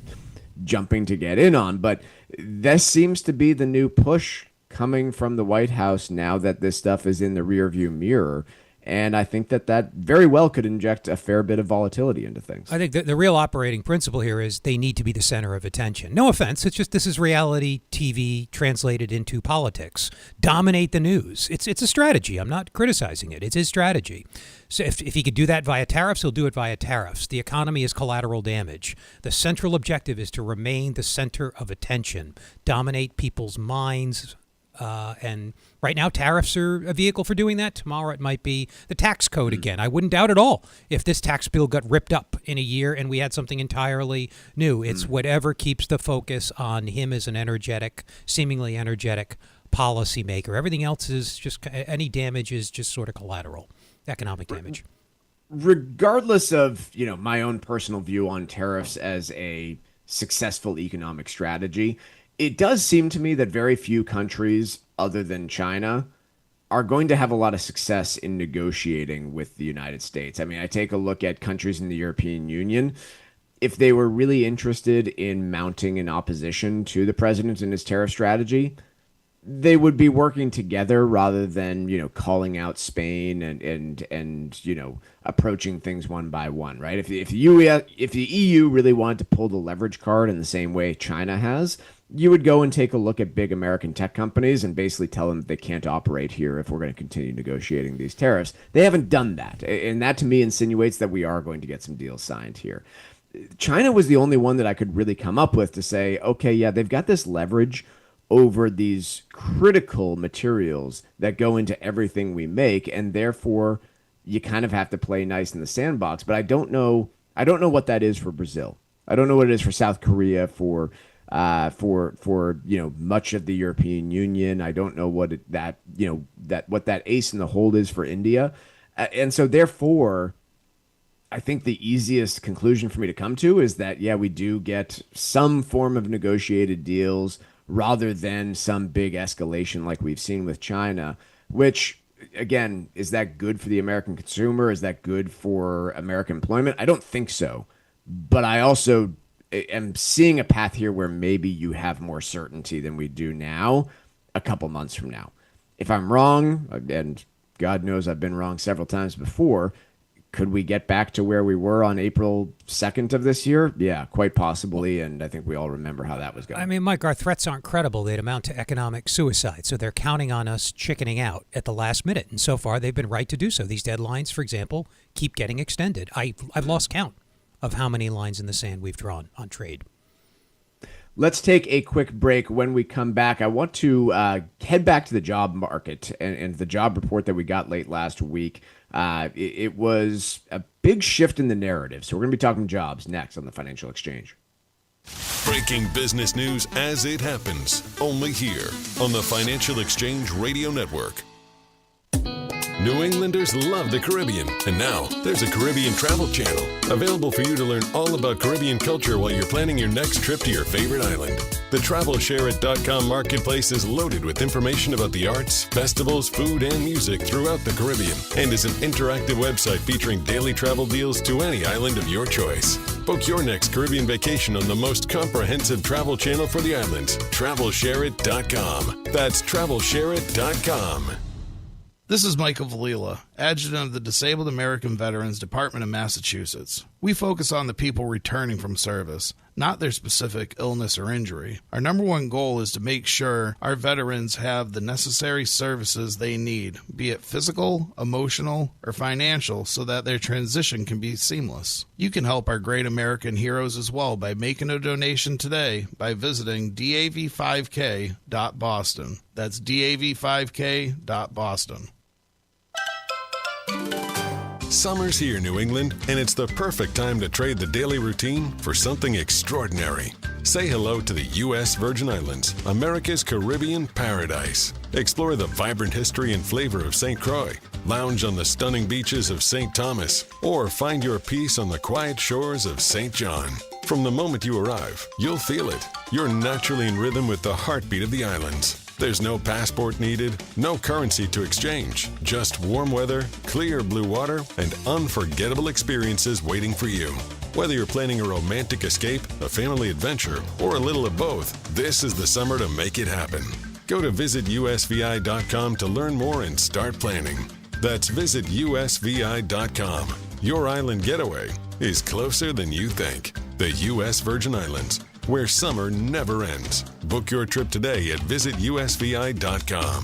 jumping to get in on. But this seems to be the new push coming from the White House now that this stuff is in the rearview mirror. And I think that very well could inject a fair bit of volatility into things. I think the real operating principle here is they need to be the center of attention. No offense. It's just this is reality TV translated into politics. Dominate the news. It's a strategy. I'm not criticizing it. It's his strategy. So if he could do that via tariffs, he'll do it via tariffs. The economy is collateral damage. The central objective is to remain the center of attention, dominate people's minds, And right now, tariffs are a vehicle for doing that. Tomorrow, it might be the tax code again. I wouldn't doubt at all if this tax bill got ripped up in a year and we had something entirely new. It's whatever keeps the focus on him as an seemingly energetic policymaker. Everything else is just, any damage is just sort of collateral, economic damage. Regardless of, my own personal view on tariffs as a successful economic strategy, it does seem to me that very few countries other than China are going to have a lot of success in negotiating with the United States. I mean, I take a look at countries in the European Union. If they were really interested in mounting an opposition to the president and his tariff strategy, they would be working together rather than, calling out Spain and approaching things one by one, right? If the EU really wanted to pull the leverage card in the same way China has, you would go and take a look at big American tech companies and basically tell them that they can't operate here if we're going to continue negotiating these tariffs. They haven't done that. And that to me insinuates that we are going to get some deals signed here. China was the only one that I could really come up with to say, okay, yeah, they've got this leverage over these critical materials that go into everything we make, and therefore you kind of have to play nice in the sandbox. But I don't know what that is for Brazil. I don't know what it is for South Korea, for much of the European Union. I don't know what that ace in the hole is for India. And so therefore, I think the easiest conclusion for me to come to is that, yeah, we do get some form of negotiated deals rather than some big escalation like we've seen with China, which, again, is that good for the American consumer? Is that good for American employment? I don't think so. But I also am seeing a path here where maybe you have more certainty than we do now a couple months from now. If I'm wrong, and God knows I've been wrong several times before, could we get back to where we were on April 2nd of this year? Yeah, quite possibly, and I think we all remember how that was going. I mean, Mike, our threats aren't credible. They'd amount to economic suicide, so they're counting on us chickening out at the last minute, and so far they've been right to do so. These deadlines, for example, keep getting extended. I've lost count of how many lines in the sand we've drawn on trade. Let's take a quick break. When we come back, I want to head back to the job market and the job report that we got late last week. It was a big shift in the narrative. So we're going to be talking jobs next on the Financial Exchange. Breaking business news as it happens, only here on the Financial Exchange Radio Network. New Englanders love the Caribbean, and now there's a Caribbean travel channel available for you to learn all about Caribbean culture while you're planning your next trip to your favorite island. The TravelShareIt.com marketplace is loaded with information about the arts, festivals, food, and music throughout the Caribbean, and is an interactive website featuring daily travel deals to any island of your choice. Book your next Caribbean vacation on the most comprehensive travel channel for the islands, TravelShareIt.com. That's TravelShareIt.com. This is Michael Valila, Adjutant of the Disabled American Veterans Department of Massachusetts. We focus on the people returning from service, not their specific illness or injury. Our number one goal is to make sure our veterans have the necessary services they need, be it physical, emotional, or financial, so that their transition can be seamless. You can help our great American heroes as well by making a donation today by visiting dav5k.boston. That's dav5k.boston. Summer's here, New England, and it's the perfect time to trade the daily routine for something extraordinary. Say hello to the U.S. Virgin Islands, America's Caribbean paradise. Explore the vibrant history and flavor of St. Croix, lounge on the stunning beaches of St. Thomas, or find your peace on the quiet shores of St. John. From the moment you arrive, you'll feel it. You're naturally in rhythm with the heartbeat of the islands. There's no passport needed, no currency to exchange, just warm weather, clear blue water, and unforgettable experiences waiting for you. Whether you're planning a romantic escape, a family adventure, or a little of both, this is the summer to make it happen. Go to visitusvi.com to learn more and start planning. That's visitusvi.com. Your island getaway is closer than you think. The U.S. Virgin Islands, where summer never ends. Book your trip today at visitusvi.com.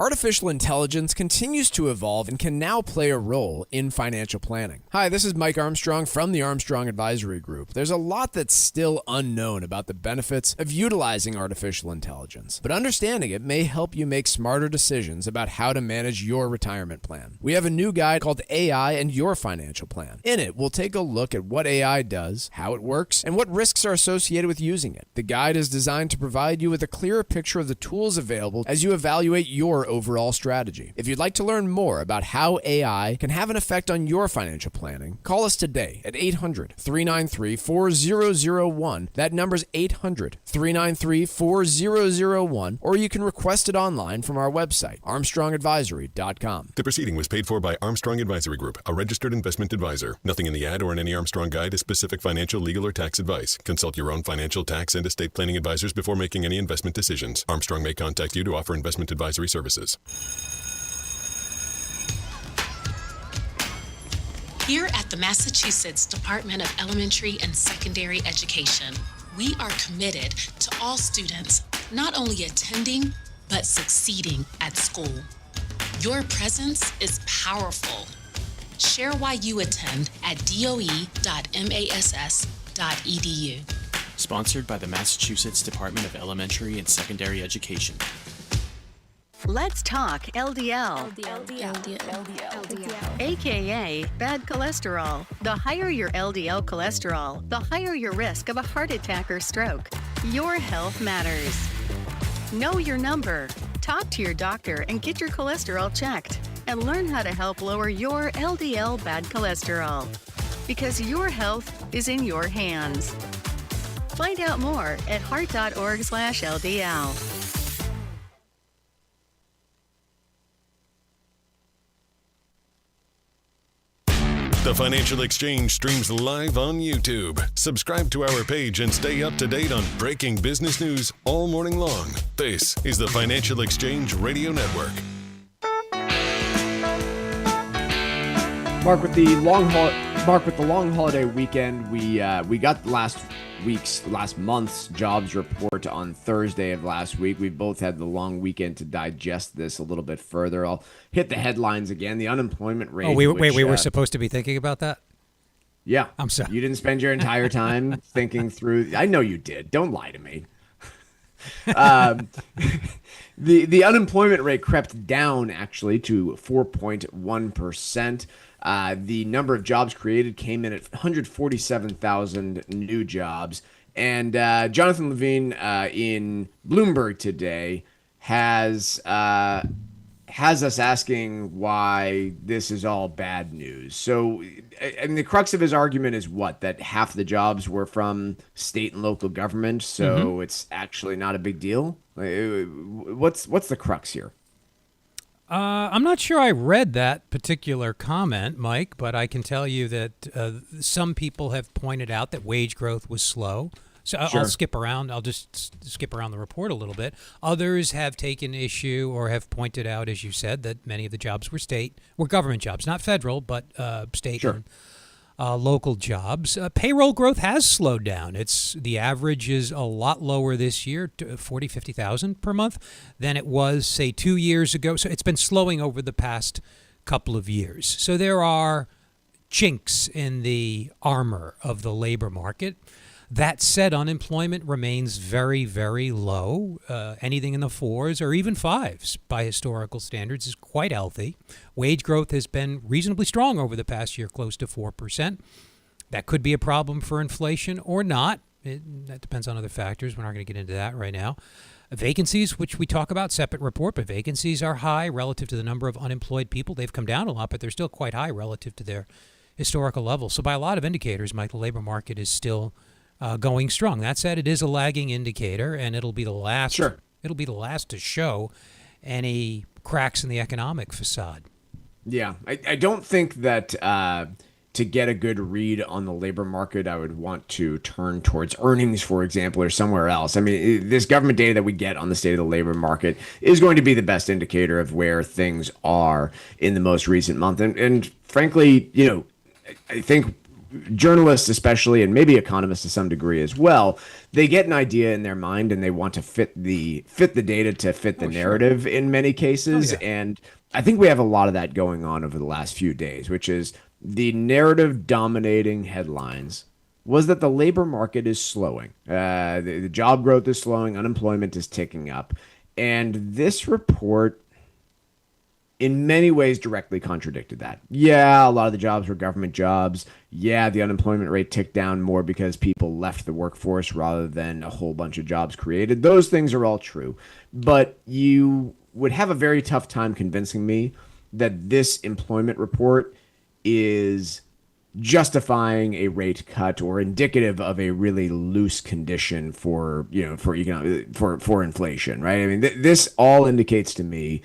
Artificial intelligence continues to evolve and can now play a role in financial planning. Hi, this is Mike Armstrong from the Armstrong Advisory Group. There's a lot that's still unknown about the benefits of utilizing artificial intelligence, but understanding it may help you make smarter decisions about how to manage your retirement plan. We have a new guide called AI and Your Financial Plan. In it, we'll take a look at what AI does, how it works, and what risks are associated with using it. The guide is designed to provide you with a clearer picture of the tools available as you evaluate your overall strategy. If you'd like to learn more about how AI can have an effect on your financial planning, call us today at 800-393-4001. That number's 800-393-4001, or you can request it online from our website, armstrongadvisory.com. The proceeding was paid for by Armstrong Advisory Group, a registered investment advisor. Nothing in the ad or in any Armstrong guide is specific financial, legal, or tax advice. Consult your own financial, tax, and estate planning advisors before making any investment decisions. Armstrong may contact you to offer investment advisory services. Here at the Massachusetts Department of Elementary and Secondary Education, we are committed to all students not only attending, but succeeding at school. Your presence is powerful. Share why you attend at doe.mass.edu. Sponsored by the Massachusetts Department of Elementary and Secondary Education. Let's talk LDL. AKA bad cholesterol. The higher your LDL cholesterol, the higher your risk of a heart attack or stroke. Your health matters. Know your number. Talk to your doctor and get your cholesterol checked. And learn how to help lower your LDL bad cholesterol. Because your health is in your hands. Find out more at heart.org/LDL. The Financial Exchange streams live on YouTube. Subscribe to our page and stay up to date on breaking business news all morning long. This is the Financial Exchange Radio Network. Mark, with the long holiday weekend, we got last month's jobs report on Thursday of last week. We both had the long weekend to digest this a little bit further. I'll hit the headlines again. The unemployment rate. Oh, we were supposed to be thinking about that? Yeah. I'm sorry. You didn't spend your entire time thinking through. I know you did. Don't lie to me. The unemployment rate crept down actually to 4.1%. The number of jobs created came in at 147,000 new jobs. And Jonathan Levine in Bloomberg today has us asking why this is all bad news. So, and the crux of his argument is what? That half the jobs were from state and local government, so it's actually not a big deal? What's the crux here? I'm not sure I read that particular comment, Mike, but I can tell you that some people have pointed out that wage growth was slow. So Sure. I'll skip around. I'll just skip around the report a little bit. Others have taken issue or have pointed out, as you said, that many of the jobs were government jobs, not federal, but state Sure. and local jobs. Payroll growth has slowed down. The average is a lot lower this year, 50,000 per month, than it was, say, 2 years ago. So it's been slowing over the past couple of years. So there are chinks in the armor of the labor market. That said, unemployment remains very, very low. Anything in the 4s or even 5s by historical standards is quite healthy. Wage growth has been reasonably strong over the past year, close to 4%. That could be a problem for inflation or not. That depends on other factors. We're not going to get into that right now. Vacancies, which we talk about, separate report, but vacancies are high relative to the number of unemployed people. They've come down a lot, but they're still quite high relative to their historical levels. So by a lot of indicators, Mike, the labor market is still going strong. That said, it is a lagging indicator, and it'll be the last. Sure. It'll be the last to show any cracks in the economic facade. Yeah, I don't think that to get a good read on the labor market, I would want to turn towards earnings, for example, or somewhere else. I mean, this government data that we get on the state of the labor market is going to be the best indicator of where things are in the most recent month. And frankly, I think journalists especially, and maybe economists to some degree as well, they get an idea in their mind and they want to fit the data to fit the narrative in many cases. And I think we have a lot of that going on over the last few days, which is the narrative dominating headlines was that the labor market is slowing. The job growth is slowing. Unemployment is ticking up. And this report in many ways directly contradicted that. Yeah, a lot of the jobs were government jobs. Yeah, the unemployment rate ticked down more because people left the workforce rather than a whole bunch of jobs created. Those things are all true. But you would have a very tough time convincing me that this employment report is justifying a rate cut or indicative of a really loose condition for inflation, right? I mean, this all indicates to me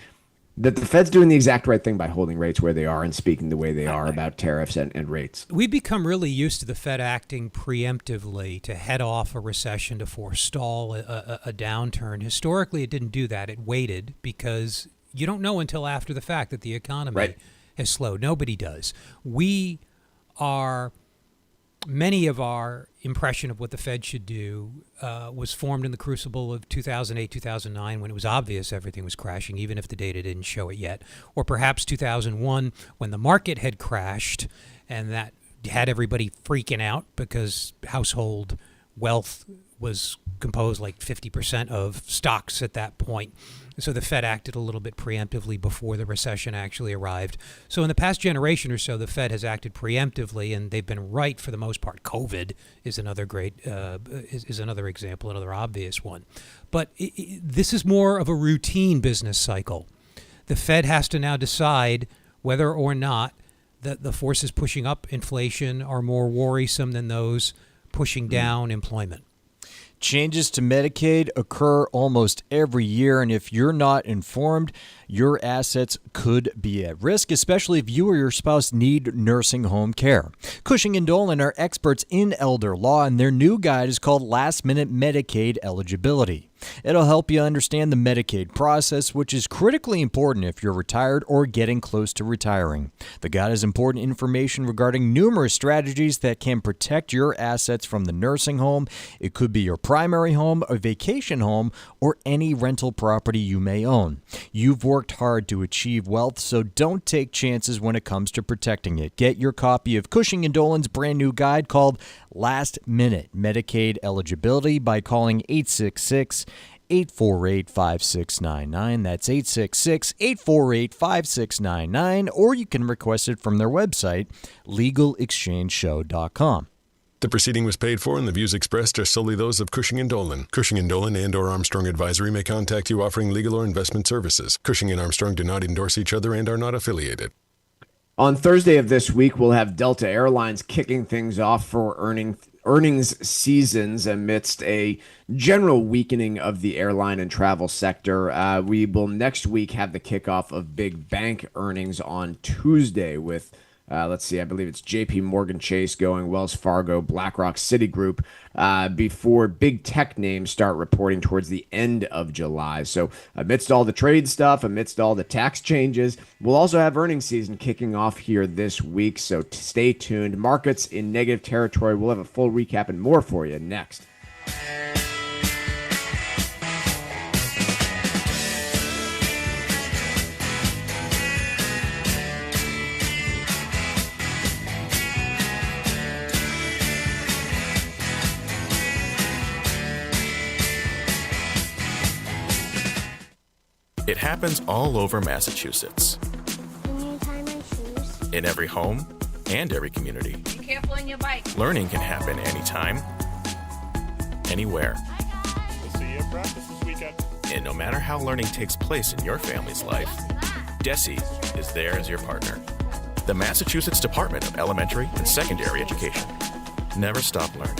that the Fed's doing the exact right thing by holding rates where they are and speaking the way they are about tariffs and rates. We've become really used to the Fed acting preemptively to head off a recession, to forestall a downturn. Historically, it didn't do that. It waited because you don't know until after the fact that the economy has slowed. Nobody does. Many of our impression of what the Fed should do was formed in the crucible of 2008, 2009, when it was obvious everything was crashing, even if the data didn't show it yet. Or perhaps 2001, when the market had crashed, and that had everybody freaking out because household wealth was composed like 50% of stocks at that point. So the Fed acted a little bit preemptively before the recession actually arrived. So in the past generation or so, the Fed has acted preemptively, and they've been right for the most part. COVID is another is another example, another obvious one. But this is more of a routine business cycle. The Fed has to now decide whether or not the forces pushing up inflation are more worrisome than those pushing down employment. Changes to Medicaid occur almost every year, and if you're not informed, your assets could be at risk, especially if you or your spouse need nursing home care. Cushing & Dolan are experts in elder law, and their new guide is called Last Minute Medicaid Eligibility. It'll help you understand the Medicaid process, which is critically important if you're retired or getting close to retiring. The guide has important information regarding numerous strategies that can protect your assets from the nursing home. It could be your primary home, a vacation home, or any rental property you may own. You've worked hard to achieve wealth, so don't take chances when it comes to protecting it. Get your copy of Cushing & Dolan's brand new guide called Last Minute Medicaid Eligibility by calling 866-848-5699. That's 866-848-5699, or you can request it from their website, legalexchangeshow.com. The proceeding was paid for, and the views expressed are solely those of Cushing & Dolan. Cushing & Dolan and/or Armstrong Advisory may contact you offering legal or investment services. Cushing & Armstrong do not endorse each other and are not affiliated. On Thursday of this week, we'll have Delta Airlines kicking things off for earnings seasons amidst a general weakening of the airline and travel sector. We will next week have the kickoff of big bank earnings on Tuesday with I believe it's JP Morgan Chase going, Wells Fargo, BlackRock, Citigroup, before big tech names start reporting towards the end of July. So amidst all the trade stuff, amidst all the tax changes, we'll also have earnings season kicking off here this week. So stay tuned. Markets in negative territory. We'll have a full recap and more for you next. It happens all over Massachusetts. Can you tie my shoes? In every home and every community. Be careful on your bike. Learning can happen anytime, anywhere. We'll see you at practice this weekend. And no matter how learning takes place in your family's life, DESE is there as your partner. The Massachusetts Department of Elementary and Secondary Education. Never stop learning.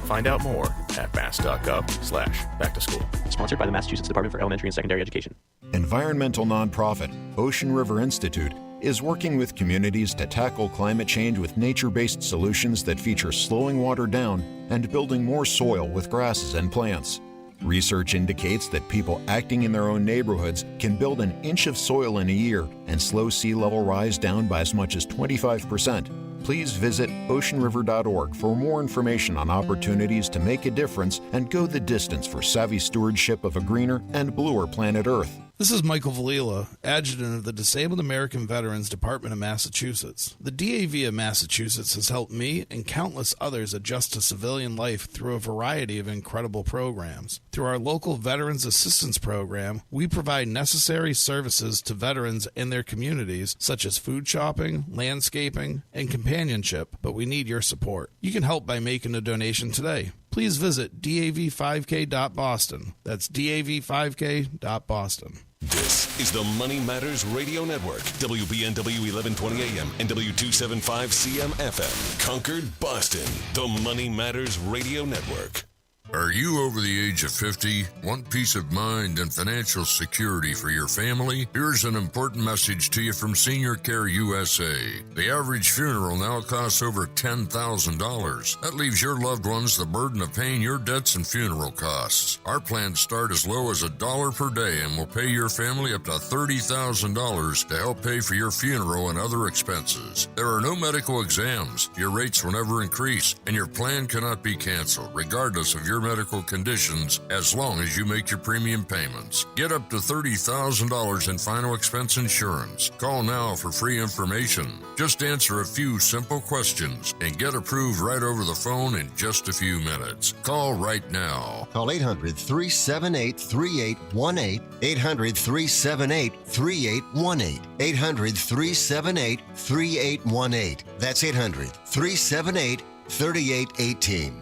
Find out more at mass.gov/back-to-school. Sponsored by the Massachusetts Department for Elementary and Secondary Education. Environmental nonprofit Ocean River Institute is working with communities to tackle climate change with nature-based solutions that feature slowing water down and building more soil with grasses and plants. Research indicates that people acting in their own neighborhoods can build an inch of soil in a year and slow sea level rise down by as much as 25%. Please visit oceanriver.org for more information on opportunities to make a difference and go the distance for savvy stewardship of a greener and bluer planet Earth. This is Michael Valila, Adjutant of the Disabled American Veterans Department of Massachusetts. The DAV of Massachusetts has helped me and countless others adjust to civilian life through a variety of incredible programs. Through our local Veterans Assistance Program, we provide necessary services to veterans and their communities, such as food shopping, landscaping, and companionship, but we need your support. You can help by making a donation today. Please visit dav5k.boston. That's dav5k.boston. This is the Money Matters Radio Network, WBNW 1120 AM and W275 CM FM, Concord, Boston. The Money Matters Radio Network. Are you over the age of 50? Want peace of mind and financial security for your family? Here's an important message to you from Senior Care USA. The average funeral now costs over $10,000. That leaves your loved ones the burden of paying your debts and funeral costs. Our plans start as low as $1 per day and will pay your family up to $30,000 to help pay for your funeral and other expenses. There are no medical exams. Your rates will never increase, and your plan cannot be canceled, regardless of your medical conditions, as long as you make your premium payments. Get up to $30,000 in final expense insurance. Call now for free information. Just answer a few simple questions and get approved right over the phone in just a few minutes. Call right now. Call 800-378-3818. 800-378-3818. 800-378-3818. That's 800-378-3818.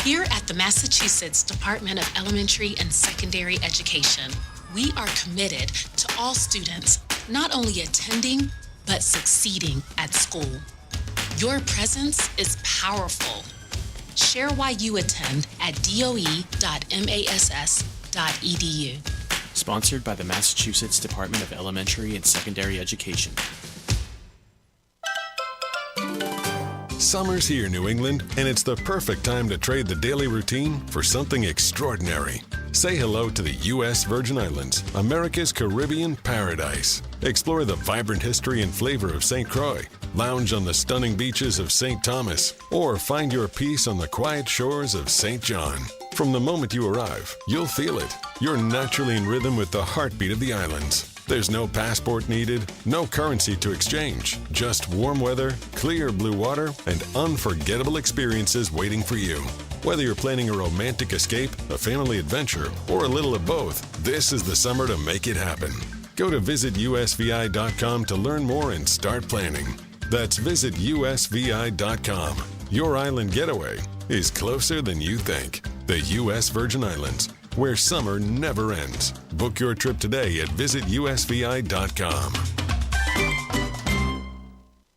Here at the Massachusetts Department of Elementary and Secondary Education, we are committed to all students not only attending, but succeeding at school. Your presence is powerful. Share why you attend at doe.mass.edu. Sponsored by the Massachusetts Department of Elementary and Secondary Education. Summer's here, New England, and it's the perfect time to trade the daily routine for something extraordinary. Say hello to the U.S. Virgin Islands, America's Caribbean paradise. Explore the vibrant history and flavor of St. Croix, lounge on the stunning beaches of St. Thomas, or find your peace on the quiet shores of St. John. From the moment you arrive, you'll feel it. You're naturally in rhythm with the heartbeat of the islands. There's no passport needed, no currency to exchange, just warm weather, clear blue water, and unforgettable experiences waiting for you. Whether you're planning a romantic escape, a family adventure, or a little of both, this is the summer to make it happen. Go to visitusvi.com to learn more and start planning. That's visitusvi.com. Your island getaway is closer than you think. The U.S. Virgin Islands, where summer never ends. Book your trip today at visitusvi.com.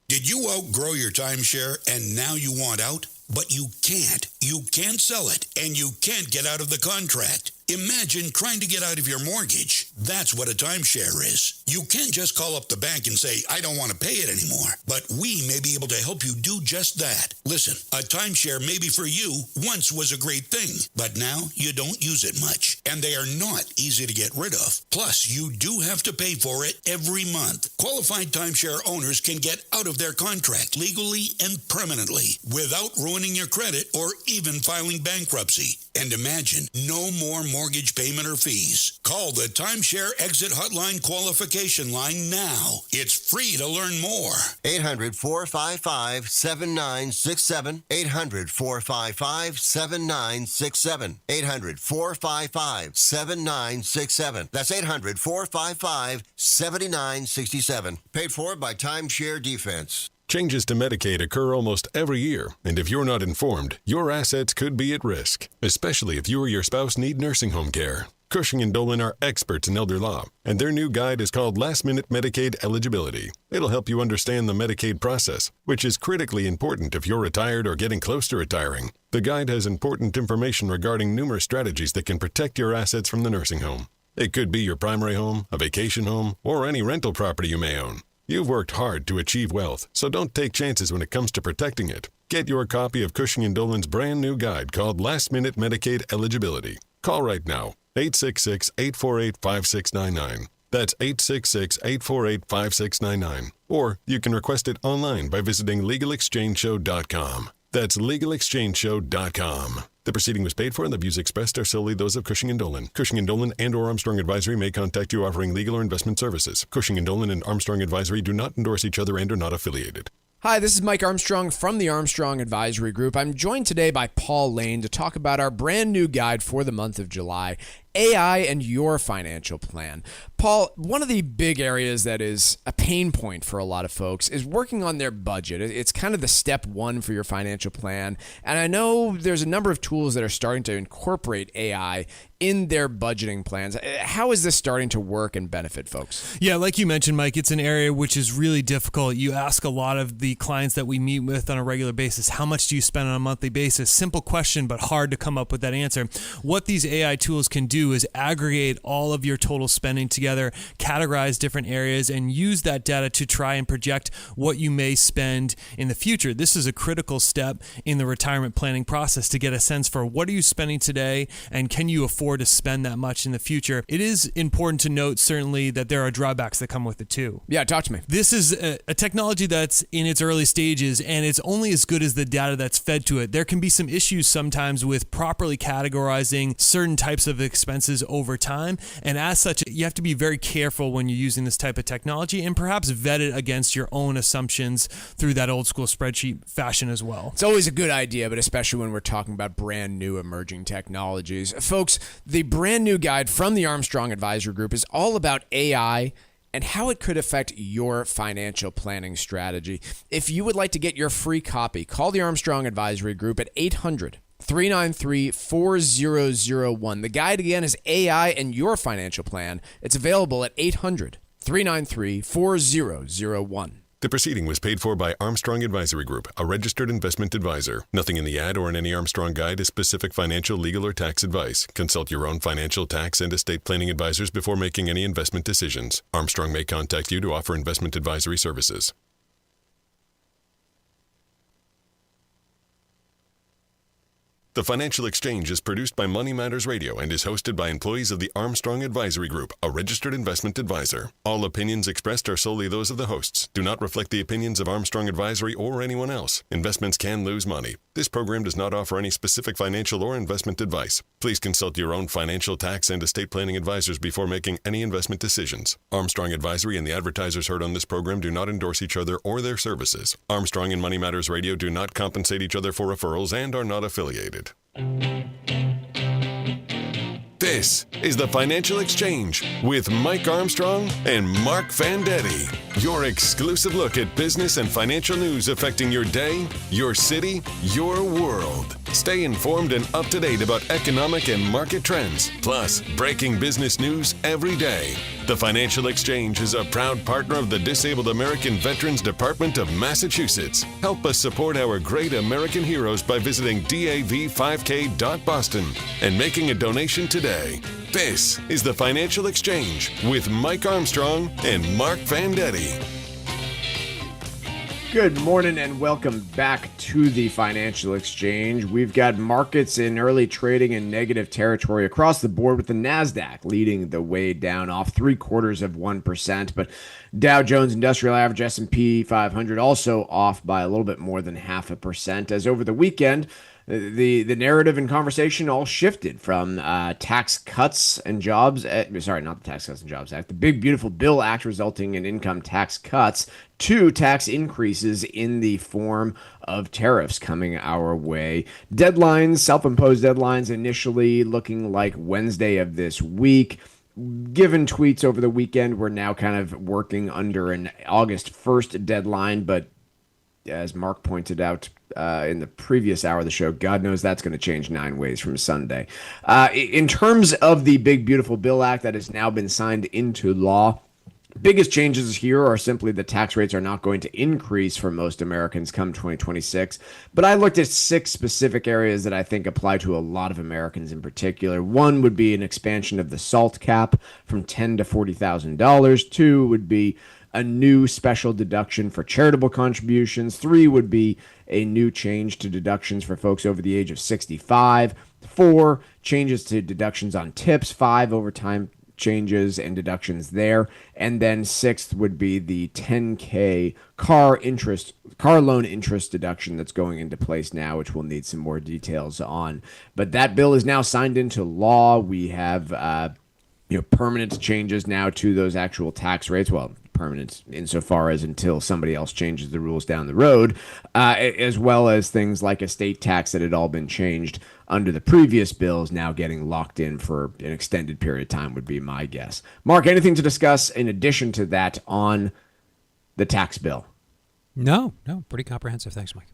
Did you outgrow your timeshare and now you want out? But you can't. You can't sell it, and you can't get out of the contract. Imagine trying to get out of your mortgage. That's what a timeshare is. You can't just call up the bank and say, I don't want to pay it anymore. But we may be able to help you do just that. Listen, a timeshare maybe for you once was a great thing, but now you don't use it much, and they are not easy to get rid of. Plus, you do have to pay for it every month. Qualified timeshare owners can get out of their contract legally and permanently without ruining your credit or even filing bankruptcy. And imagine no more mortgage payment or fees. Call the Timeshare Exit Hotline qualification line now. It's free to learn more. 800-455-7967. 800-455-7967. 800-455-7967. That's 800-455-7967. Paid for by Timeshare Defense. Changes to Medicaid occur almost every year, and if you're not informed, your assets could be at risk, especially if you or your spouse need nursing home care. Cushing & Dolan are experts in elder law, and their new guide is called Last Minute Medicaid Eligibility. It'll help you understand the Medicaid process, which is critically important if you're retired or getting close to retiring. The guide has important information regarding numerous strategies that can protect your assets from the nursing home. It could be your primary home, a vacation home, or any rental property you may own. You've worked hard to achieve wealth, so don't take chances when it comes to protecting it. Get your copy of Cushing & Dolan's brand new guide called Last Minute Medicaid Eligibility. Call right now, 866-848-5699. That's 866-848-5699. Or you can request it online by visiting LegalExchangeShow.com. That's LegalExchangeShow.com. The proceeding was paid for and the views expressed are solely those of Cushing & Dolan. Cushing & Dolan and or Armstrong Advisory may contact you offering legal or investment services. Cushing & Dolan and Armstrong Advisory do not endorse each other and are not affiliated. Hi, this is Mike Armstrong from the Armstrong Advisory Group. I'm joined today by Paul Lane to talk about our brand new guide for the month of July, AI and Your Financial Plan. Paul, one of the big areas that is a pain point for a lot of folks is working on their budget. It's kind of the step one for your financial plan. And I know there's a number of tools that are starting to incorporate AI in their budgeting plans. How is this starting to work and benefit folks? Yeah, like you mentioned, Mike, it's an area which is really difficult. You ask a lot of the clients that we meet with on a regular basis, how much do you spend on a monthly basis? Simple question, but hard to come up with that answer. What these AI tools can do is aggregate all of your total spending together, categorize different areas, and use that data to try and project what you may spend in the future. This is a critical step in the retirement planning process to get a sense for what are you spending today and can you afford to spend that much in the future. It is important to note, certainly, that there are drawbacks that come with it too. Yeah, talk to me. This is a technology that's in its early stages, and it's only as good as the data that's fed to it. There can be some issues sometimes with properly categorizing certain types of expenses over time, and as such, you have to be very careful when you're using this type of technology and perhaps vet it against your own assumptions through that old school spreadsheet fashion as well. It's always a good idea, but especially when we're talking about brand new emerging technologies. Folks, the brand new guide from the Armstrong Advisory Group is all about AI and how it could affect your financial planning strategy. If you would like to get your free copy, call the Armstrong Advisory Group at 800-393-4001. The guide again is AI and Your Financial Plan. It's available at 800-393-4001. The proceeding was paid for by Armstrong Advisory Group, a registered investment advisor. Nothing in the ad or in any Armstrong guide is specific financial, legal, or tax advice. Consult your own financial, tax, and estate planning advisors before making any investment decisions. Armstrong may contact you to offer investment advisory services. The Financial Exchange is produced by Money Matters Radio and is hosted by employees of the Armstrong Advisory Group, a registered investment advisor. All opinions expressed are solely those of the hosts, do not reflect the opinions of Armstrong Advisory or anyone else. Investments can lose money. This program does not offer any specific financial or investment advice. Please consult your own financial, tax, and estate planning advisors before making any investment decisions. Armstrong Advisory and the advertisers heard on this program do not endorse each other or their services. Armstrong and Money Matters Radio do not compensate each other for referrals and are not affiliated. This is the Financial Exchange with Mike Armstrong and Marc Fandetti. Your exclusive look at business and financial news affecting your day, your city, your world. Stay informed and up to date about economic and market trends, plus breaking business news every day. The Financial Exchange is a proud partner of the Disabled American Veterans Department of Massachusetts. Help us support our great American heroes by visiting dav5k.boston and making a donation today. This is the Financial Exchange with Mike Armstrong and Marc Fandetti. Good morning and welcome back to the Financial Exchange. We've got markets in early trading in negative territory across the board, with the NASDAQ leading the way down off 0.75%. But Dow Jones Industrial Average, S&P 500 also off by a little bit more than 0.5%, as over the weekend the narrative and conversation all shifted from tax cuts and jobs. Sorry, not the Tax Cuts and Jobs Act, the Big Beautiful Bill Act resulting in income tax cuts, to tax increases in the form of tariffs coming our way. Deadlines, self-imposed deadlines, initially looking like Wednesday of this week. Given tweets over the weekend, we're now kind of working under an August 1st deadline, but as Mark pointed out in the previous hour of the show, God knows that's going to change 9 ways from Sunday. In terms of the Big Beautiful Bill Act that has now been signed into law, biggest changes here are simply the tax rates are not going to increase for most Americans come 2026. But I looked at 6 specific areas that I think apply to a lot of Americans in particular. One would be an expansion of the SALT cap from $10,000 to $40,000. 2 would be a new special deduction for charitable contributions. 3 would be a new change to deductions for folks over the age of 65. 4, changes to deductions on tips. 5, overtime changes and deductions there. And then sixth would be the $10K car loan interest deduction that's going into place now, which we'll need some more details on. But that bill is now signed into law. We have permanent changes now to those actual tax rates. Well, permanent insofar as until somebody else changes the rules down the road, as well as things like estate tax that had all been changed under the previous bills now getting locked in for an extended period of time would be my guess. Mark, anything to discuss in addition to that on the tax bill? No, pretty comprehensive. Thanks, Mike.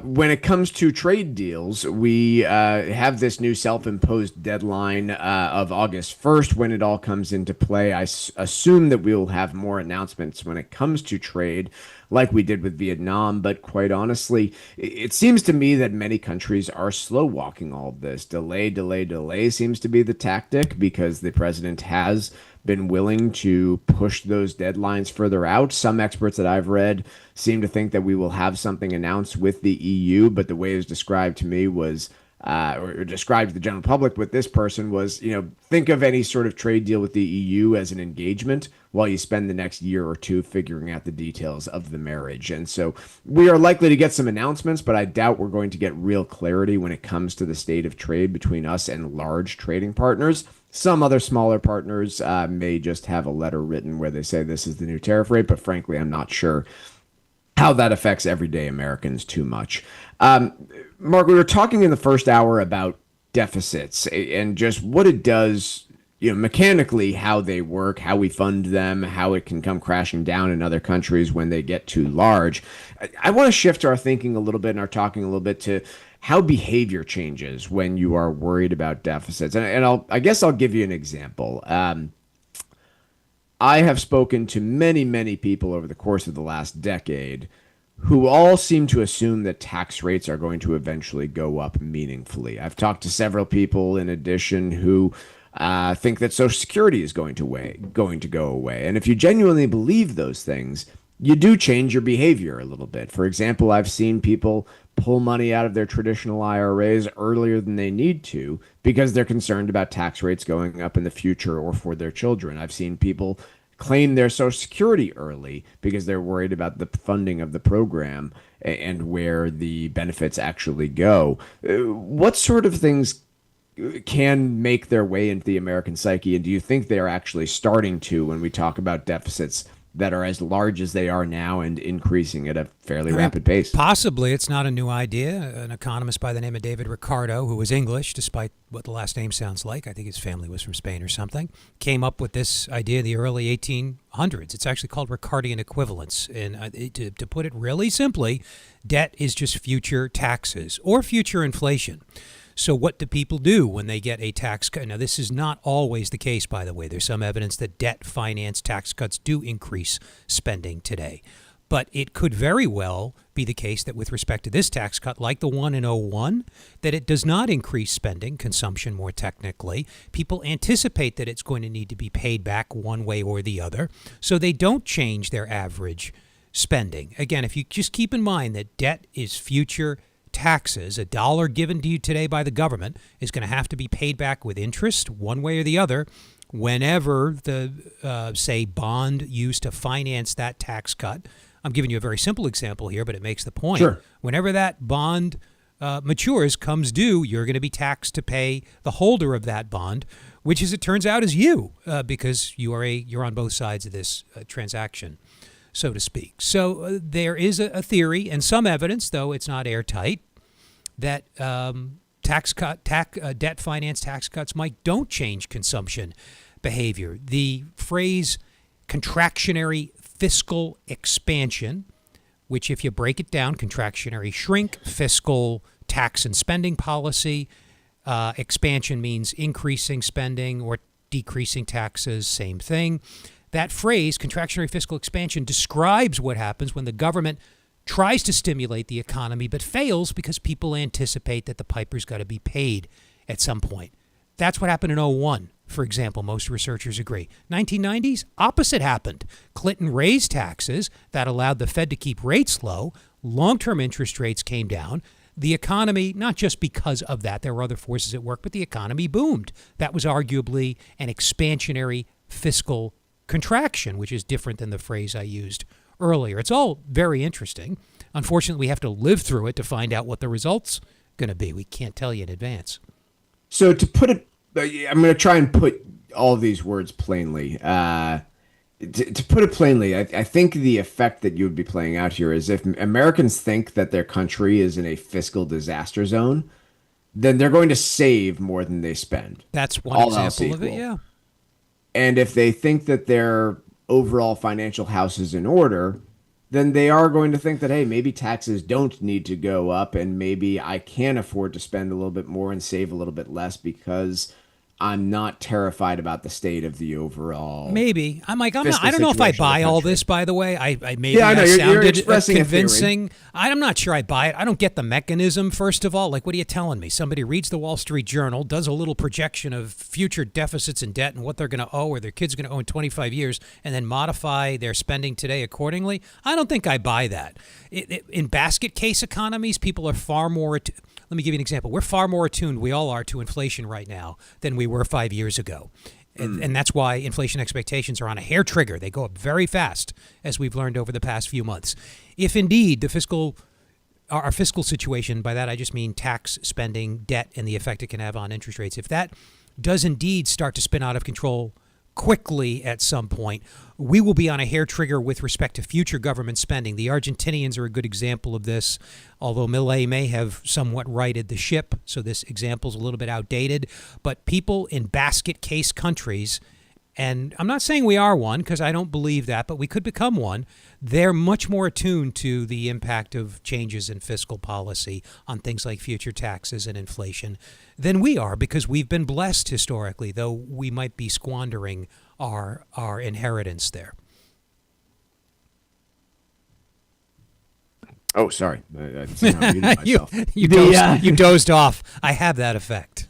When it comes to trade deals, we have this new self-imposed deadline of August 1st when it all comes into play. I assume that we will have more announcements when it comes to trade like we did with Vietnam. But quite honestly, it seems to me that many countries are slow walking all of this. Delay seems to be the tactic because the president has been willing to push those deadlines further out. Some experts that I've read seem to think that we will have something announced with the EU, but the way it was described to me was, or described to the general public with this person was, think of any sort of trade deal with the EU as an engagement while you spend the next year or two figuring out the details of the marriage. And so we are likely to get some announcements, but I doubt we're going to get real clarity when it comes to the state of trade between us and large trading partners. Some other smaller partners may just have a letter written where they say this is the new tariff rate, but frankly, I'm not sure how that affects everyday Americans too much. Mark, we were talking in the first hour about deficits and just what it does, mechanically, how they work, how we fund them, how it can come crashing down in other countries when they get too large. I want to shift our thinking a little bit and our talking a little bit to how behavior changes when you are worried about deficits. And I guess I'll give you an example. I have spoken to many, many people over the course of the last decade who all seem to assume that tax rates are going to eventually go up meaningfully. I've talked to several people in addition who think that Social Security is going to go away. And if you genuinely believe those things, you do change your behavior a little bit. For example, I've seen people pull money out of their traditional IRAs earlier than they need to because they're concerned about tax rates going up in the future or for their children. I've seen people claim their Social Security early because they're worried about the funding of the program and where the benefits actually go. What sort of things can make their way into the American psyche, and do you think they're actually starting to when we talk about deficits that are as large as they are now and increasing at a fairly rapid pace? Possibly. It's not a new idea. An economist by the name of David Ricardo, who was English, despite what the last name sounds like, I think his family was from Spain or something, came up with this idea in the early 1800s. It's actually called Ricardian equivalence. And to put it really simply, debt is just future taxes or future inflation. So what do people do when they get a tax cut? Now, this is not always the case, by the way. There's some evidence that debt-financed tax cuts do increase spending today. But it could very well be the case that with respect to this tax cut, like the one in 2001, that it does not increase spending, consumption more technically. People anticipate that it's going to need to be paid back one way or the other, so they don't change their average spending. Again, if you just keep in mind that debt is future taxes, $1 given to you today by the government is going to have to be paid back with interest one way or the other whenever the, say, bond used to finance that tax cut. I'm giving you a very simple example here, but it makes the point. Sure. Whenever that bond matures, comes due, you're going to be taxed to pay the holder of that bond, which, as it turns out, is you, because you're on both sides of this transaction, so to speak. So there is a theory and some evidence, though it's not airtight, that debt-financed tax cuts don't change consumption behavior. The phrase contractionary fiscal expansion, which if you break it down, contractionary shrink, fiscal tax and spending policy, expansion means increasing spending or decreasing taxes, same thing. That phrase, contractionary fiscal expansion, describes what happens when the government tries to stimulate the economy but fails because people anticipate that the piper's got to be paid at some point. That's what happened in 2001, for example. Most researchers agree. 1990s, opposite happened. Clinton raised taxes. That allowed the Fed to keep rates low. Long-term interest rates came down. the economy, not just because of that, there were other forces at work, but the economy boomed. That was arguably an expansionary fiscal contraction, which is different than the phrase I used earlier. It's all very interesting. Unfortunately, we have to live through it to find out what the result's going to be. We can't tell you in advance. So to put it, I'm going to try and put all of these words plainly. To put it plainly, I think the effect that you would be playing out here is if Americans think that their country is in a fiscal disaster zone, then they're going to save more than they spend. That's one example of it, yeah. And if they think that their overall financial house is in order, then they are going to think that, hey, maybe taxes don't need to go up and maybe I can afford to spend a little bit more and save a little bit less because I'm not terrified about the state of the overall. Maybe. I'm like, I don't know if I buy all this, by the way. I maybe I know, I sounded expressing convincing. I'm not sure I buy it. I don't get the mechanism, first of all. Like, what are you telling me? Somebody reads the Wall Street Journal, does a little projection of future deficits and debt and what they're going to owe or their kids are going to owe in 25 years and then modify their spending today accordingly. I don't think I buy that. In basket case economies, people are far more... Let me give you an example. We're far more attuned, we all are, to inflation right now than we were 5 years ago. And that's why inflation expectations are on a hair trigger. They go up very fast, as we've learned over the past few months. If indeed our fiscal situation, by that I just mean tax, spending, debt, and the effect it can have on interest rates, if that does indeed start to spin out of control quickly at some point, we will be on a hair trigger with respect to future government spending. The Argentinians are a good example of this, although Milei may have somewhat righted the ship, so this example's a little bit outdated. But people in basket case countries, and I'm not saying we are one because I don't believe that, but we could become one, they're much more attuned to the impact of changes in fiscal policy on things like future taxes and inflation than we are, because we've been blessed historically, though we might be squandering our inheritance there. Oh, sorry. I somehow muted myself. You dozed off. I have that effect.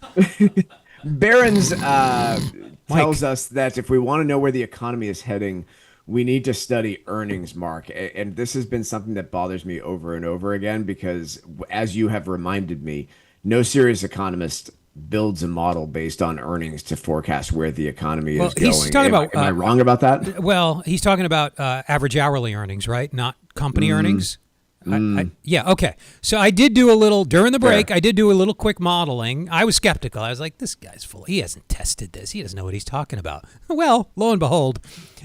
Barron's tells us that if we want to know where the economy is heading, we need to study earnings, Mark. And this has been something that bothers me over and over again because, as you have reminded me, no serious economist builds a model based on earnings to forecast where the economy is going. Am I wrong about that? Well, he's talking about average hourly earnings, right? Not company earnings. Yeah, okay. So I did do a little, during the break, I did do a little quick modeling. I was skeptical. I was like, this guy's full. He hasn't tested this. He doesn't know what he's talking about. Well, lo and behold,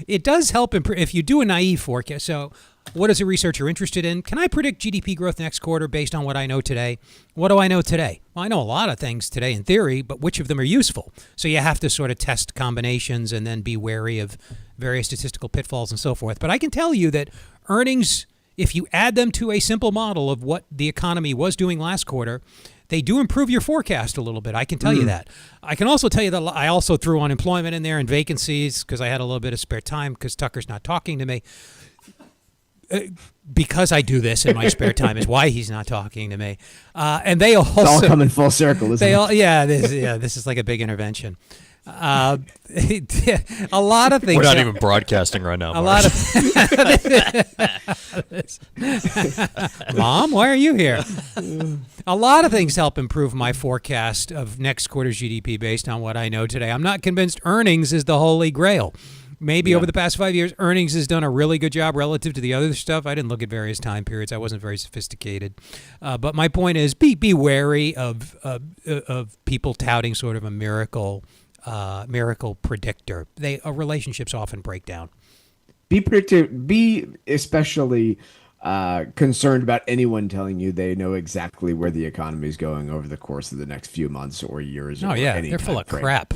it does help if you do a naive forecast. So what is a researcher interested in? Can I predict GDP growth next quarter based on what I know today? What do I know today? Well, I know a lot of things today in theory, but which of them are useful? So you have to sort of test combinations and then be wary of various statistical pitfalls and so forth. But I can tell you that earnings, if you add them to a simple model of what the economy was doing last quarter, they do improve your forecast a little bit. I can tell you that. I can also tell you that I also threw unemployment in there and vacancies because I had a little bit of spare time because Tucker's not talking to me. Because I do this in my spare time is why he's not talking to me. And they also... It's all coming full circle, isn't it? This is like a big intervention. A lot of things. We're not even broadcasting right now, Mark. A lot of Mom, why are you here? A lot of things help improve my forecast of next quarter's GDP based on what I know today. I'm not convinced earnings is the holy grail. Maybe over the past 5 years, earnings has done a really good job relative to the other stuff. I didn't look at various time periods. I wasn't very sophisticated. But my point is, be wary of people touting sort of a miracle predictor. Relationships often break down. Be especially concerned about anyone telling you they know exactly where the economy is going over the course of the next few months or years. Oh yeah, they're full of crap.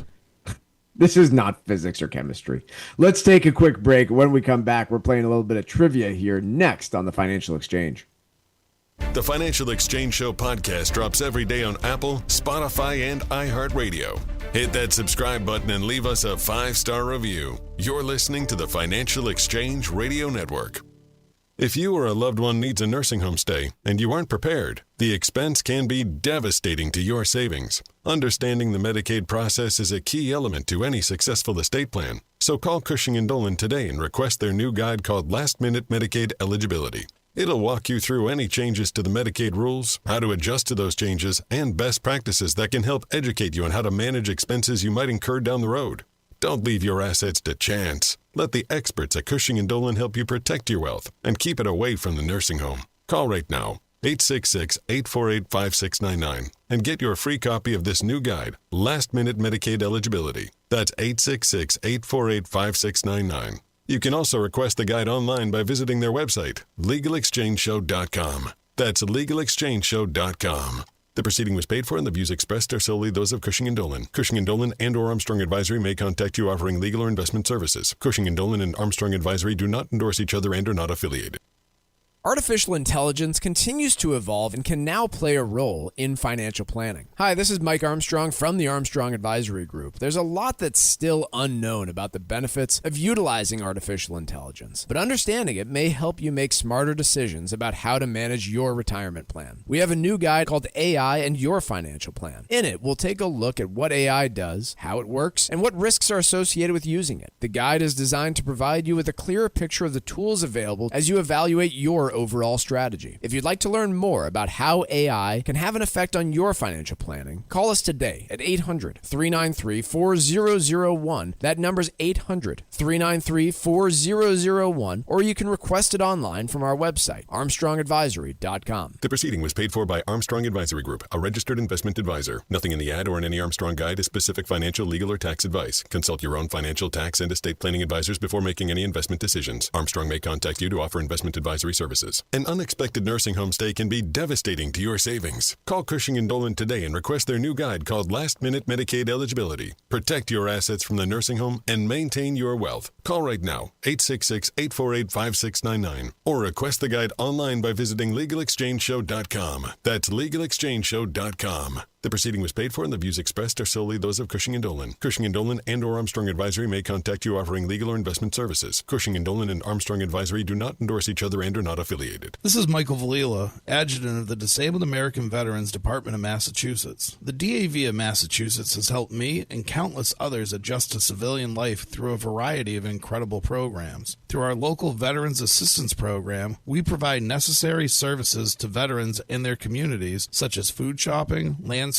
This is not physics or chemistry. Let's take a quick break. When we come back, we're playing a little bit of trivia here next on the Financial Exchange. The Financial Exchange Show podcast drops every day on Apple, Spotify, and iHeartRadio. Hit that subscribe button and leave us a 5-star review. You're listening to the Financial Exchange Radio Network. If you or a loved one needs a nursing home stay and you aren't prepared, the expense can be devastating to your savings. Understanding the Medicaid process is a key element to any successful estate plan. So call Cushing & Dolan today and request their new guide called Last Minute Medicaid Eligibility. It'll walk you through any changes to the Medicaid rules, how to adjust to those changes, and best practices that can help educate you on how to manage expenses you might incur down the road. Don't leave your assets to chance. Let the experts at Cushing & Dolan help you protect your wealth and keep it away from the nursing home. Call right now, 866-848-5699, and get your free copy of this new guide, Last Minute Medicaid Eligibility. That's 866-848-5699. You can also request the guide online by visiting their website, LegalExchangeShow.com. That's LegalExchangeShow.com. The proceeding was paid for and the views expressed are solely those of Cushing & Dolan. Cushing & Dolan and or Armstrong Advisory may contact you offering legal or investment services. Cushing & Dolan and Armstrong Advisory do not endorse each other and are not affiliated. Artificial intelligence continues to evolve and can now play a role in financial planning. Hi, this is Mike Armstrong from the Armstrong Advisory Group. There's a lot that's still unknown about the benefits of utilizing artificial intelligence, but understanding it may help you make smarter decisions about how to manage your retirement plan. We have a new guide called AI and Your Financial Plan. In it, we'll take a look at what AI does, how it works, and what risks are associated with using it. The guide is designed to provide you with a clearer picture of the tools available as you evaluate your overall strategy. If you'd like to learn more about how AI can have an effect on your financial planning, call us today at 800-393-4001. That number's 800-393-4001, or you can request it online from our website, armstrongadvisory.com. The proceeding was paid for by Armstrong Advisory Group, a registered investment advisor. Nothing in the ad or in any Armstrong guide is specific financial, legal, or tax advice. Consult your own financial, tax, and estate planning advisors before making any investment decisions. Armstrong may contact you to offer investment advisory services. An unexpected nursing home stay can be devastating to your savings. Call Cushing & Dolan today and request their new guide called Last Minute Medicaid Eligibility. Protect your assets from the nursing home and maintain your wealth. Call right now, 866-848-5699, or request the guide online by visiting LegalExchangeShow.com. That's LegalExchangeShow.com. The proceeding was paid for and the views expressed are solely those of Cushing & Dolan. Cushing & Dolan and or Armstrong Advisory may contact you offering legal or investment services. Cushing & Dolan and Armstrong Advisory do not endorse each other and are not affiliated. This is Michael Valila, Adjutant of the Disabled American Veterans Department of Massachusetts. The DAV of Massachusetts has helped me and countless others adjust to civilian life through a variety of incredible programs. Through our local Veterans Assistance Program, we provide necessary services to veterans and their communities, such as food shopping, landscaping,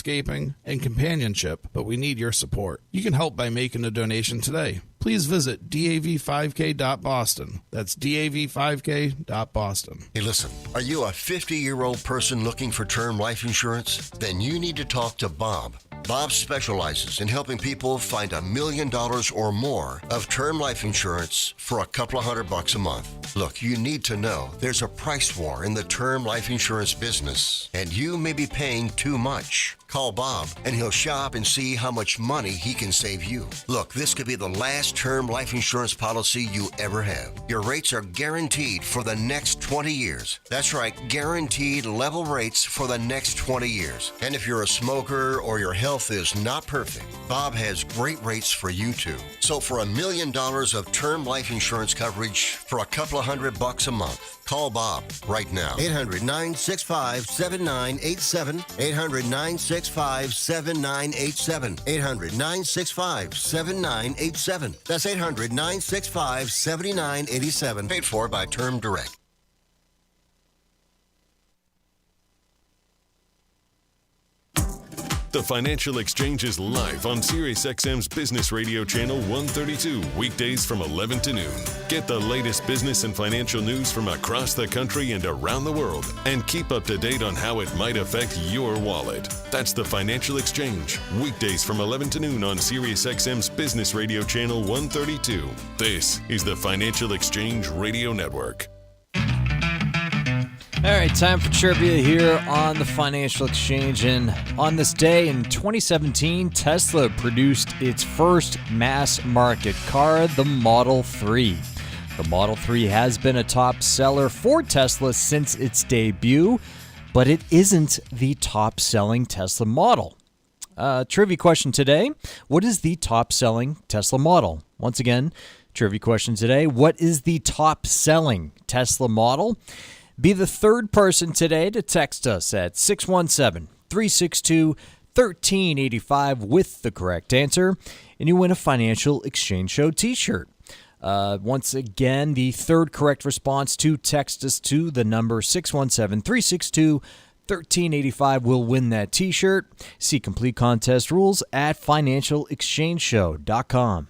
and companionship, but we need your support. You can help by making a donation today. Please visit dav5k.boston. That's dav5k.boston. Hey, listen, are you a 50-year-old person looking for term life insurance? Then you need to talk to Bob. Bob specializes in helping people find $1 million or more of term life insurance for a couple of $100 a month. Look, you need to know there's a price war in the term life insurance business, and you may be paying too much. Call Bob, and he'll shop and see how much money he can save you. Look, this could be the last term life insurance policy you ever have. Your rates are guaranteed for the next 20 years. That's right, guaranteed level rates for the next 20 years. And if you're a smoker or your health is not perfect, Bob has great rates for you too. So for $1 million of term life insurance coverage for a couple of $100 a month, call Bob right now. 800-965-7987. 800-965-7987. 800-965-7987. That's 800-965-7987. Paid for by Term Direct. The Financial Exchange is live on SiriusXM's Business Radio Channel 132, weekdays from 11 to noon. Get the latest business and financial news from across the country and around the world, and keep up to date on how it might affect your wallet. That's the Financial Exchange, weekdays from 11 to noon on SiriusXM's Business Radio Channel 132. This is the Financial Exchange Radio Network. All right, time for trivia here on the Financial Exchange. And on this day in 2017, Tesla produced its first mass market car, the Model 3. The Model 3 has been a top seller for Tesla since its debut, but it isn't the top selling Tesla model. Trivia question today: what is the top selling Tesla model? Once again, trivia question today: what is the top selling Tesla model? Be the third person today to text us at 617-362-1385 with the correct answer, and you win a Financial Exchange Show t-shirt. Once again, the third correct response to text us to the number 617-362-1385 will win that T-shirt. See complete contest rules at financialexchangeshow.com.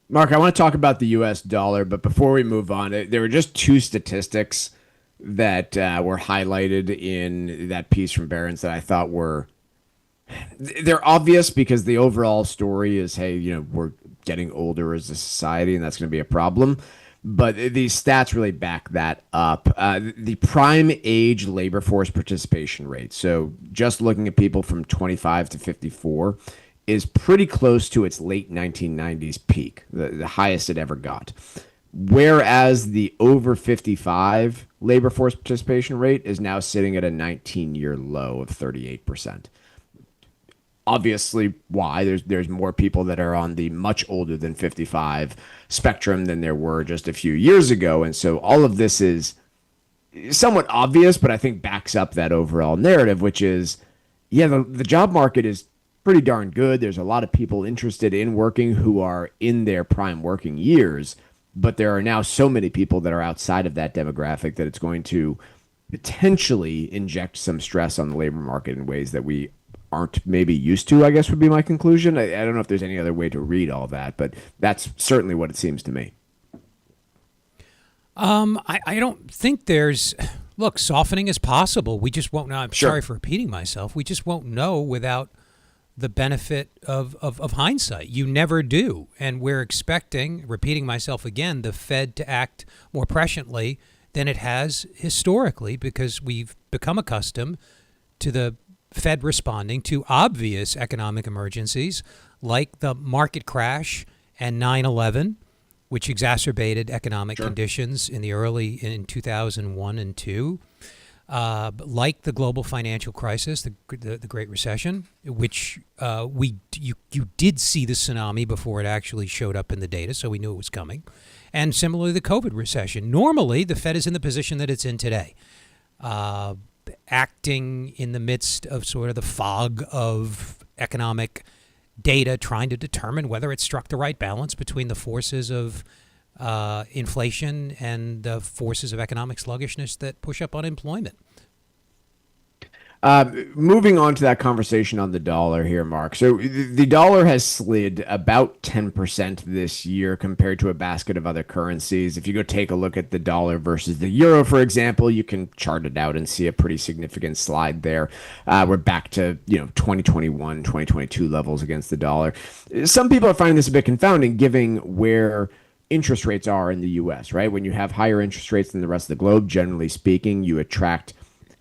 Mark, I want to talk about the U.S. dollar, but before we move on, there were just two statistics that were highlighted in that piece from Barron's that I thought they're obvious because the overall story is, hey, we're getting older as a society, and that's going to be a problem. But these stats really back that up. The prime age labor force participation rate, so just looking at people from 25 to 54, is pretty close to its late 1990s peak, the highest it ever got. Whereas the over 55 labor force participation rate is now sitting at a 19-year low of 38%. Obviously, why? There's more people that are on the much older than 55 spectrum than there were just a few years ago. And so all of this is somewhat obvious, but I think backs up that overall narrative, which is, the job market is pretty darn good. There's a lot of people interested in working who are in their prime working years, but there are now so many people that are outside of that demographic that it's going to potentially inject some stress on the labor market in ways that we aren't maybe used to, I guess would be my conclusion. I don't know if there's any other way to read all that, but that's certainly what it seems to me. I don't think look, softening is possible. We just won't know. I'm sorry for repeating myself. We just won't know without the benefit of hindsight. You never do. And we're expecting, repeating myself again, the Fed to act more presciently than it has historically because we've become accustomed to the Fed responding to obvious economic emergencies like the market crash and 9/11, which exacerbated economic conditions in 2001 and 2, like the global financial crisis, the Great Recession, which you did see the tsunami before it actually showed up in the data, so we knew it was coming, and similarly the COVID recession. Normally, the Fed is in the position that it's in today. Acting in the midst of sort of the fog of economic data, trying to determine whether it struck the right balance between the forces of inflation and the forces of economic sluggishness that push up unemployment. Moving on to that conversation on the dollar here, Mark. So the dollar has slid about 10% this year compared to a basket of other currencies. If you go take a look at the dollar versus the euro, for example, you can chart it out and see a pretty significant slide there. We're back to 2021, 2022 levels against the dollar. Some people are finding this a bit confounding given where interest rates are in the U.S., right? When you have higher interest rates than the rest of the globe, generally speaking, you attract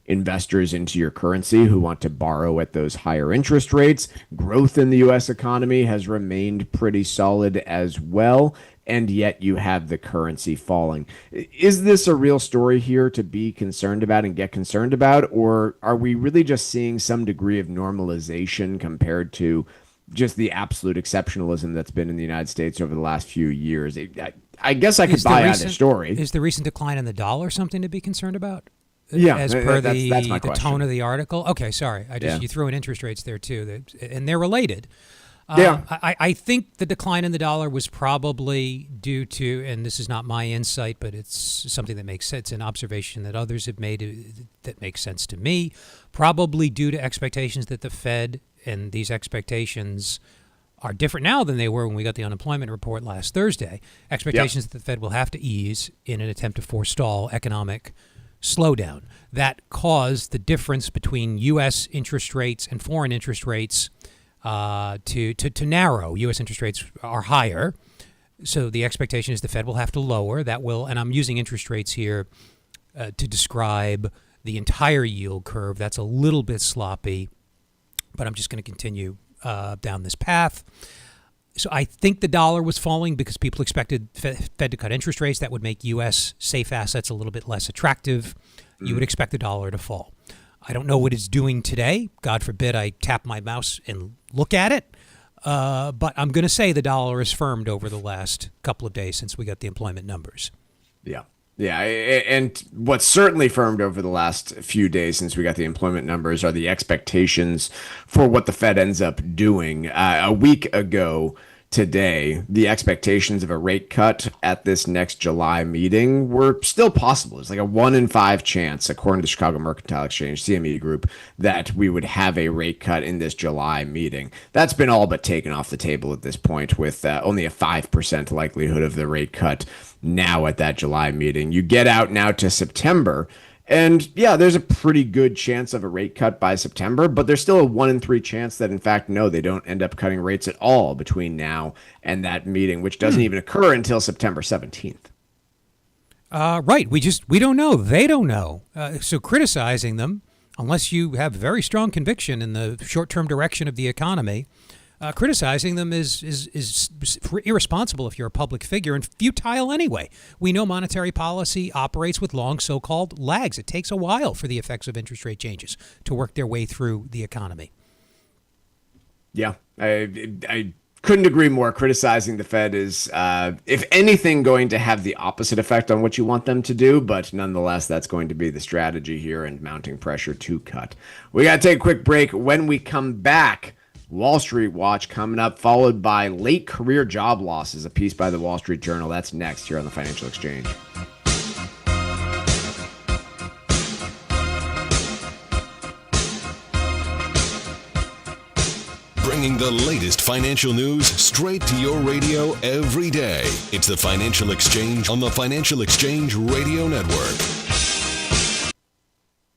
investors into your currency who want to borrow at those higher interest rates. Growth in the U.S. economy has remained pretty solid as well, and yet you have the currency falling. Is this a real story here to be concerned about and get concerned about, or are we really just seeing some degree of normalization compared to just the absolute exceptionalism that's been in the United States over the last few years? I guess I could buy out a story. Is the recent decline in the dollar something to be concerned about? Yeah, as per that's my the question. Tone of the article. Okay, sorry, you threw in interest rates there too, and they're related. I think the decline in the dollar was probably due to, and this is not my insight, but it's something that makes sense, an observation that others have made that makes sense to me, probably due to expectations that the Fed, and these expectations are different now than they were when we got the unemployment report last Thursday, expectations that the Fed will have to ease in an attempt to forestall economic slowdown. That caused the difference between U.S. interest rates and foreign interest rates to narrow. U.S. interest rates are higher, so the expectation is the Fed will have to lower. That will, and I'm using interest rates here to describe the entire yield curve. That's a little bit sloppy, but I'm just going to continue down this path. So I think the dollar was falling because people expected Fed to cut interest rates. That would make U.S. safe assets a little bit less attractive. You would expect the dollar to fall. I don't know what it's doing today. God forbid I tap my mouse and look at it. But I'm going to say the dollar has firmed over the last couple of days since we got the employment numbers. Yeah. Yeah, and what's certainly firmed over the last few days since we got the employment numbers are the expectations for what the Fed ends up doing. A week ago, today, the expectations of a rate cut at this next July meeting were still possible. It's like a 1 in 5 chance, according to the Chicago Mercantile Exchange, CME Group, that we would have a rate cut in this July meeting. That's been all but taken off the table at this point, with only a 5% likelihood of the rate cut now at that July meeting. You get out now to September, and yeah, there's a pretty good chance of a rate cut by September, but there's still a 1 in 3 chance that, in fact, no, they don't end up cutting rates at all between now and that meeting, which doesn't even occur until September 17th. Right. We don't know. They don't know. So criticizing them, unless you have very strong conviction in the short-term direction of the economy, criticizing them is irresponsible if you're a public figure, and futile anyway. We know monetary policy operates with long so-called lags. It takes a while for the effects of interest rate changes to work their way through the economy. Yeah, I couldn't agree more. Criticizing the Fed is, if anything, going to have the opposite effect on what you want them to do, but nonetheless, that's going to be the strategy here, and mounting pressure to cut. We got to take a quick break. When we come back, Wall Street Watch coming up, followed by late career job losses, a piece by the Wall Street Journal. That's next here on the Financial Exchange. Bringing the latest financial news straight to your radio every day. It's the Financial Exchange on the Financial Exchange Radio Network.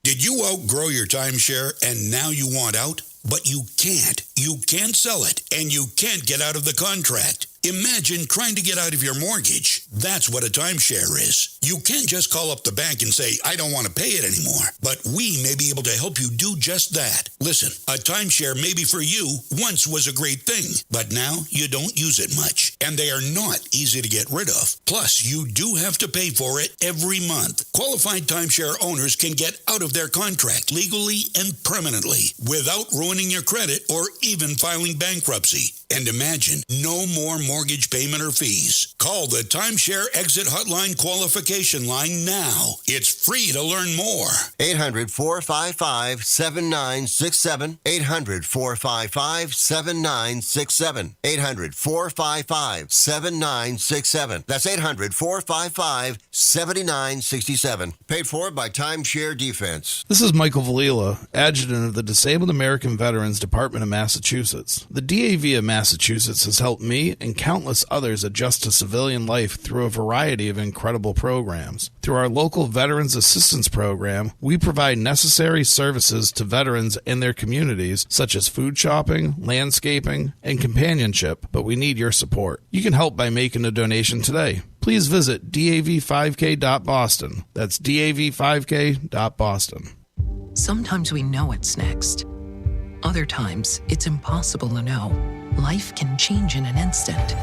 Did you outgrow your timeshare and now you want out? But you can't. You can't sell it, and you can't get out of the contract. Imagine trying to get out of your mortgage. That's what a timeshare is. You can't just call up the bank and say, I don't want to pay it anymore. But we may be able to help you do just that. Listen, a timeshare maybe for you once was a great thing, but now you don't use it much, and they are not easy to get rid of. Plus, you do have to pay for it every month. Qualified timeshare owners can get out of their contract legally and permanently without ruining your credit or even filing bankruptcy. And imagine no more mortgage payment or fees. Call the Timeshare Exit Hotline qualification line now. It's free to learn more. 800-455-7967. 800-455-7967. 800-455-7967. That's 800-455-7967. Paid for by Timeshare Defense. This is Michael Valila, Adjutant of the Disabled American Veterans Department of Massachusetts. The DAV of Massachusetts has helped me and countless others adjust to civilian life through a variety of incredible programs. Through our local Veterans Assistance Program, we provide necessary services to veterans and their communities, such as food shopping, landscaping, and companionship, but we need your support. You can help by making a donation today. Please visit dav5k.boston. That's dav5k.boston. Sometimes we know what's next. Other times, it's impossible to know. Life can change in an instant.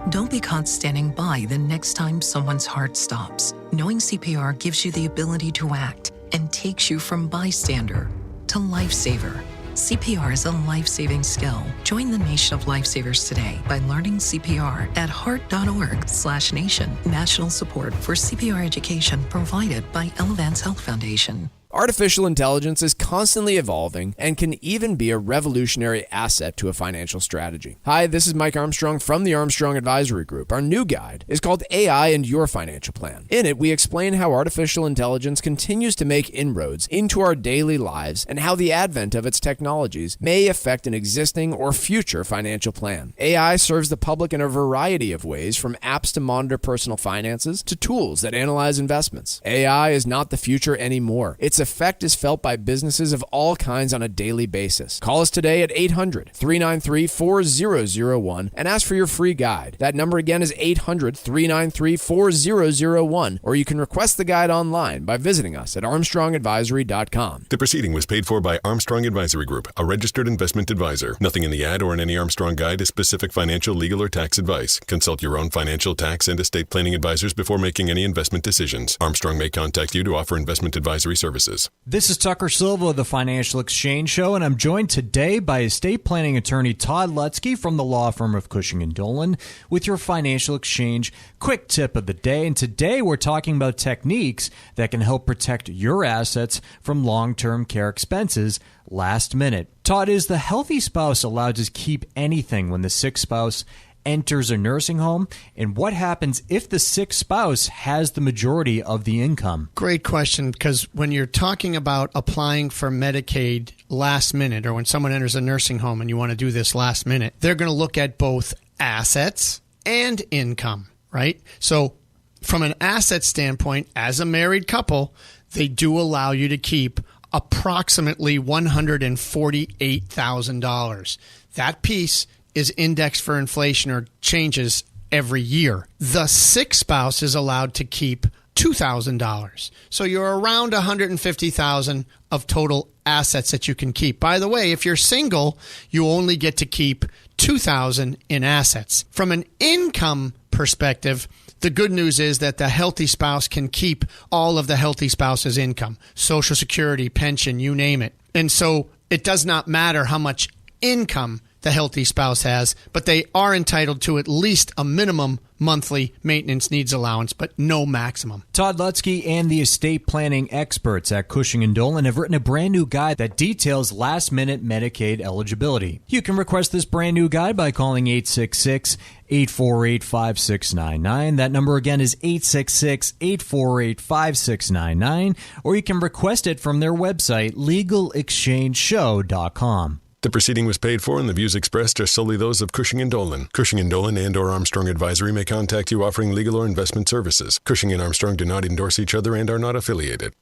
Don't be caught standing by the next time someone's heart stops. Knowing CPR gives you the ability to act and takes you from bystander to lifesaver. CPR is a life-saving skill. Join the nation of lifesavers today by learning CPR at heart.org/nation. National support for CPR education provided by Elevance Health Foundation. Artificial intelligence is constantly evolving and can even be a revolutionary asset to a financial strategy. Hi, this is Mike Armstrong from the Armstrong Advisory Group. Our new guide is called AI and Your Financial Plan. In it, we explain how artificial intelligence continues to make inroads into our daily lives and how the advent of its technologies may affect an existing or future financial plan. AI serves the public in a variety of ways, from apps to monitor personal finances to tools that analyze investments. AI is not the future anymore. Its effect is felt by businesses of all kinds on a daily basis. Call us today at 800-393-4001 and ask for your free guide. That number again is 800-393-4001, or you can request the guide online by visiting us at armstrongadvisory.com. The proceeding was paid for by Armstrong Advisory Group, a registered investment advisor. Nothing in the ad or in any Armstrong guide is specific financial, legal, or tax advice. Consult your own financial, tax, and estate planning advisors before making any investment decisions. Armstrong may contact you to offer investment advisory services. services. This is Tucker Silva of the Financial Exchange Show, and I'm joined today by estate planning attorney Todd Lutzke from the law firm of Cushing & Dolan with your Financial Exchange quick tip of the day. And today we're talking about techniques that can help protect your assets from long-term care expenses last minute. Todd, is the healthy spouse allowed to keep anything when the sick spouse enters a nursing home? And what happens if the sick spouse has the majority of the income? Great question, because when you're talking about applying for Medicaid last minute, or when someone enters a nursing home and you want to do this last minute, they're going to look at both assets and income, right? So from an asset standpoint, as a married couple, they do allow you to keep approximately $148,000. That piece is indexed for inflation or changes every year. The sick spouse is allowed to keep $2,000. So you're around $150,000 of total assets that you can keep. By the way, if you're single, you only get to keep $2,000 in assets. From an income perspective, the good news is that the healthy spouse can keep all of the healthy spouse's income, Social Security, pension, you name it. And so it does not matter how much income the healthy spouse has, but they are entitled to at least a minimum monthly maintenance needs allowance, but no maximum. Todd Lutzke and the estate planning experts at Cushing & Dolan have written a brand new guide that details last-minute Medicaid eligibility. You can request this brand new guide by calling 866-848-5699. That number again is 866-848-5699, or you can request it from their website, legalexchangeshow.com. The proceeding was paid for, and the views expressed are solely those of Cushing & Dolan. Cushing & Dolan and or Armstrong Advisory may contact you offering legal or investment services. Cushing and Armstrong do not endorse each other and are not affiliated.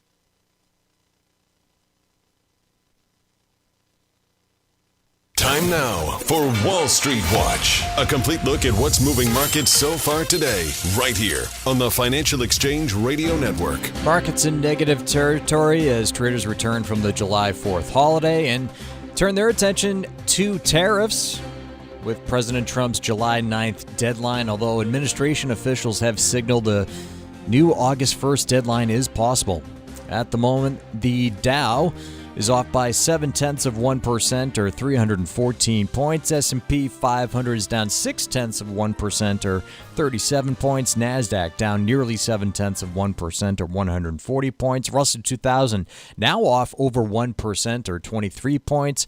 Time now for Wall Street Watch. A complete look at what's moving markets so far today, right here on the Financial Exchange Radio Network. Markets in negative territory as traders return from the July 4th holiday and turn their attention to tariffs with President Trump's July 9th deadline, although administration officials have signaled a new August 1st deadline is possible. At the moment, the Dow is off by 0.7% or 314 points. S&P 500 is down 0.6% or 37 points. NASDAQ down nearly 0.7% or 140 points. Russell 2000 now off over 1% or 23 points.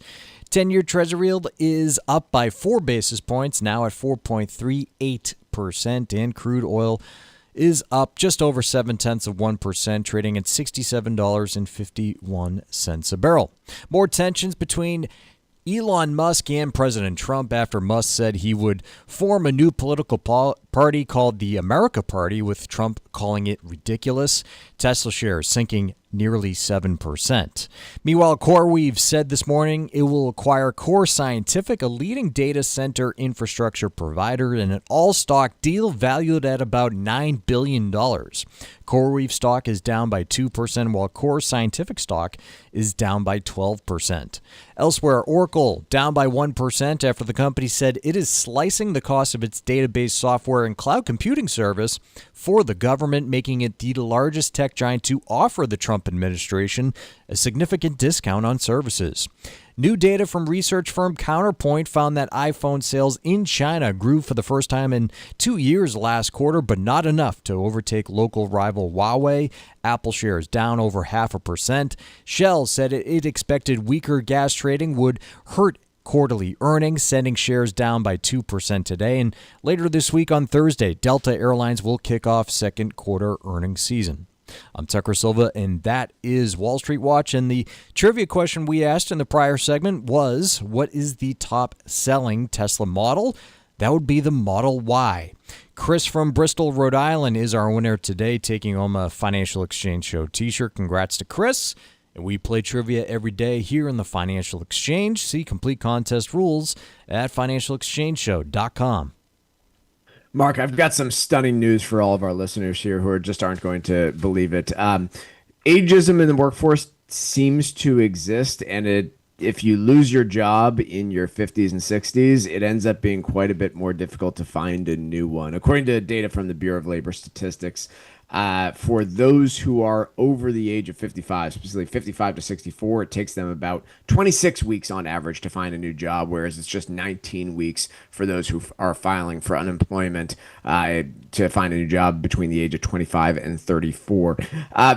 10-year Treasury yield is up by 4 basis points, now at 4.38%. And crude oil is up just over 0.7%, trading at $67.51 a barrel. More tensions between Elon Musk and President Trump after Musk said he would form a new political party called the America Party, with Trump calling it ridiculous. Tesla shares sinking nearly 7%. Meanwhile, CoreWeave said this morning it will acquire Core Scientific, a leading data center infrastructure provider, in an all-stock deal valued at about $9 billion. CoreWeave stock is down by 2%, while Core Scientific stock is down by 12%. Elsewhere, Oracle down by 1% after the company said it is slicing the cost of its database software and cloud computing service for the government, making it the largest tech giant to offer the Trump administration a significant discount on services. New data from research firm Counterpoint found that iPhone sales in China grew for the first time in 2 years last quarter, but not enough to overtake local rival Huawei. Apple shares down over 0.5%. Shell said it expected weaker gas trading would hurt quarterly earnings, sending shares down by 2% today. And later this week on Thursday, Delta Airlines will kick off second quarter earnings season. I'm Tucker Silva, and that is Wall Street Watch. And the trivia question we asked in the prior segment was, what is the top-selling Tesla model? That would be the Model Y. Chris from Bristol, Rhode Island is our winner today, taking home a Financial Exchange Show t-shirt. Congrats to Chris. And we play trivia every day here in the Financial Exchange. See complete contest rules at financialexchangeshow.com. Mark, I've got some stunning news for all of our listeners here who just aren't going to believe it. Ageism in the workforce seems to exist, and if you lose your job in your 50s and 60s, it ends up being quite a bit more difficult to find a new one. According to data from the Bureau of Labor Statistics, For those who are over the age of 55, specifically 55 to 64, it takes them about 26 weeks on average to find a new job, whereas it's just 19 weeks for those who are filing for unemployment to find a new job between the age of 25 and 34.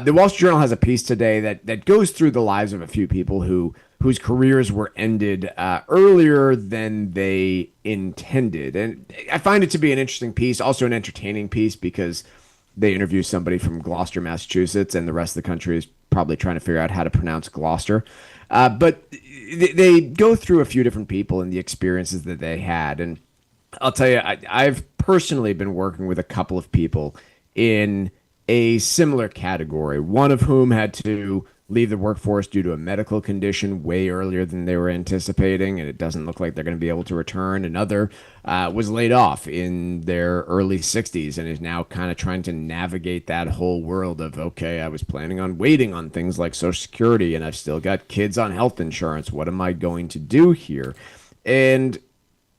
The Wall Street Journal has a piece today that goes through the lives of a few people whose careers were ended earlier than they intended. And I find it to be an interesting piece, also an entertaining piece, because they interview somebody from Gloucester, Massachusetts, and the rest of the country is probably trying to figure out how to pronounce Gloucester. But they go through a few different people and the experiences that they had. And I'll tell you, I've personally been working with a couple of people in a similar category, one of whom had to leave the workforce due to a medical condition way earlier than they were anticipating, and it doesn't look like they're going to be able to return. Another was laid off in their early 60s and is now kind of trying to navigate that whole world of, okay, I was planning on waiting on things like Social Security, and I've still got kids on health insurance. What am I going to do here? And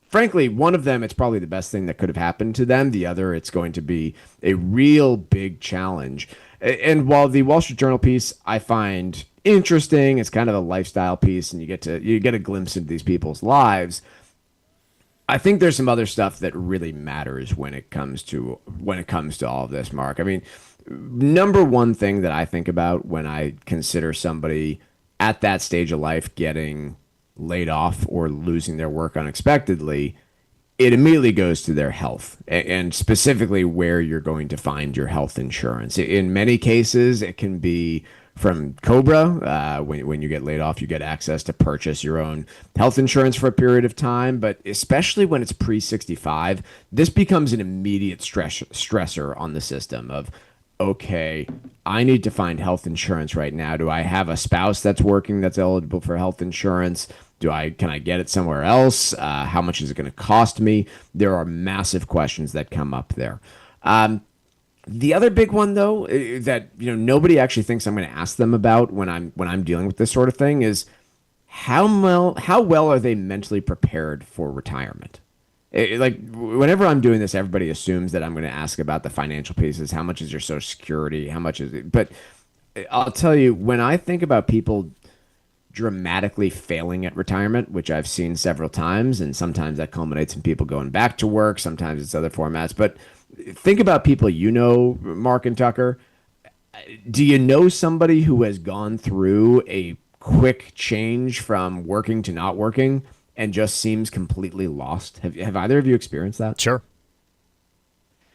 frankly, one of them, it's probably the best thing that could have happened to them. The other, it's going to be a real big challenge. And while the Wall Street Journal piece I find interesting, it's kind of a lifestyle piece, and you get a glimpse into these people's lives. I think there's some other stuff that really matters when it comes to all of this, Mark. I mean, number one thing that I think about when I consider somebody at that stage of life getting laid off or losing their work unexpectedly, it immediately goes to their health, and specifically where you're going to find your health insurance. In many cases, it can be from COBRA. When you get laid off, you get access to purchase your own health insurance for a period of time. But especially when it's pre-65, this becomes an immediate stressor on the system of, okay, I need to find health insurance right now. Do I have a spouse that's working that's eligible for health insurance? Can I get it somewhere else? How much is it going to cost me? There are massive questions that come up there. The other big one, though, that nobody actually thinks I'm going to ask them about when I'm dealing with this sort of thing is how well are they mentally prepared for retirement? Like whenever I'm doing this, everybody assumes that I'm going to ask about the financial pieces. How much is your Social Security? How much is it? But I'll tell you, when I think about people dramatically failing at retirement, which I've seen several times, and sometimes that culminates in people going back to work, sometimes it's other formats. But think about people Mark and Tucker. Do you know somebody who has gone through a quick change from working to not working and just seems completely lost? Have either of you experienced that? Sure.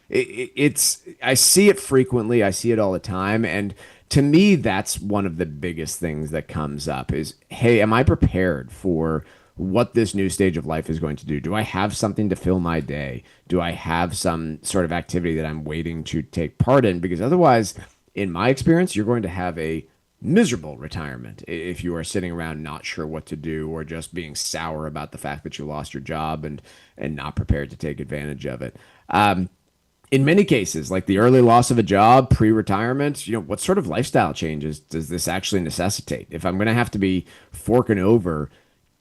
I see it frequently. I see it all the time. And to me, that's one of the biggest things that comes up is, hey, am I prepared for what this new stage of life is going to do? Do I have something to fill my day? Do I have some sort of activity that I'm waiting to take part in? Because otherwise, in my experience, you're going to have a miserable retirement if you are sitting around not sure what to do, or just being sour about the fact that you lost your job and not prepared to take advantage of it. In many cases, like the early loss of a job, pre-retirement, what sort of lifestyle changes does this actually necessitate? If I'm going to have to be forking over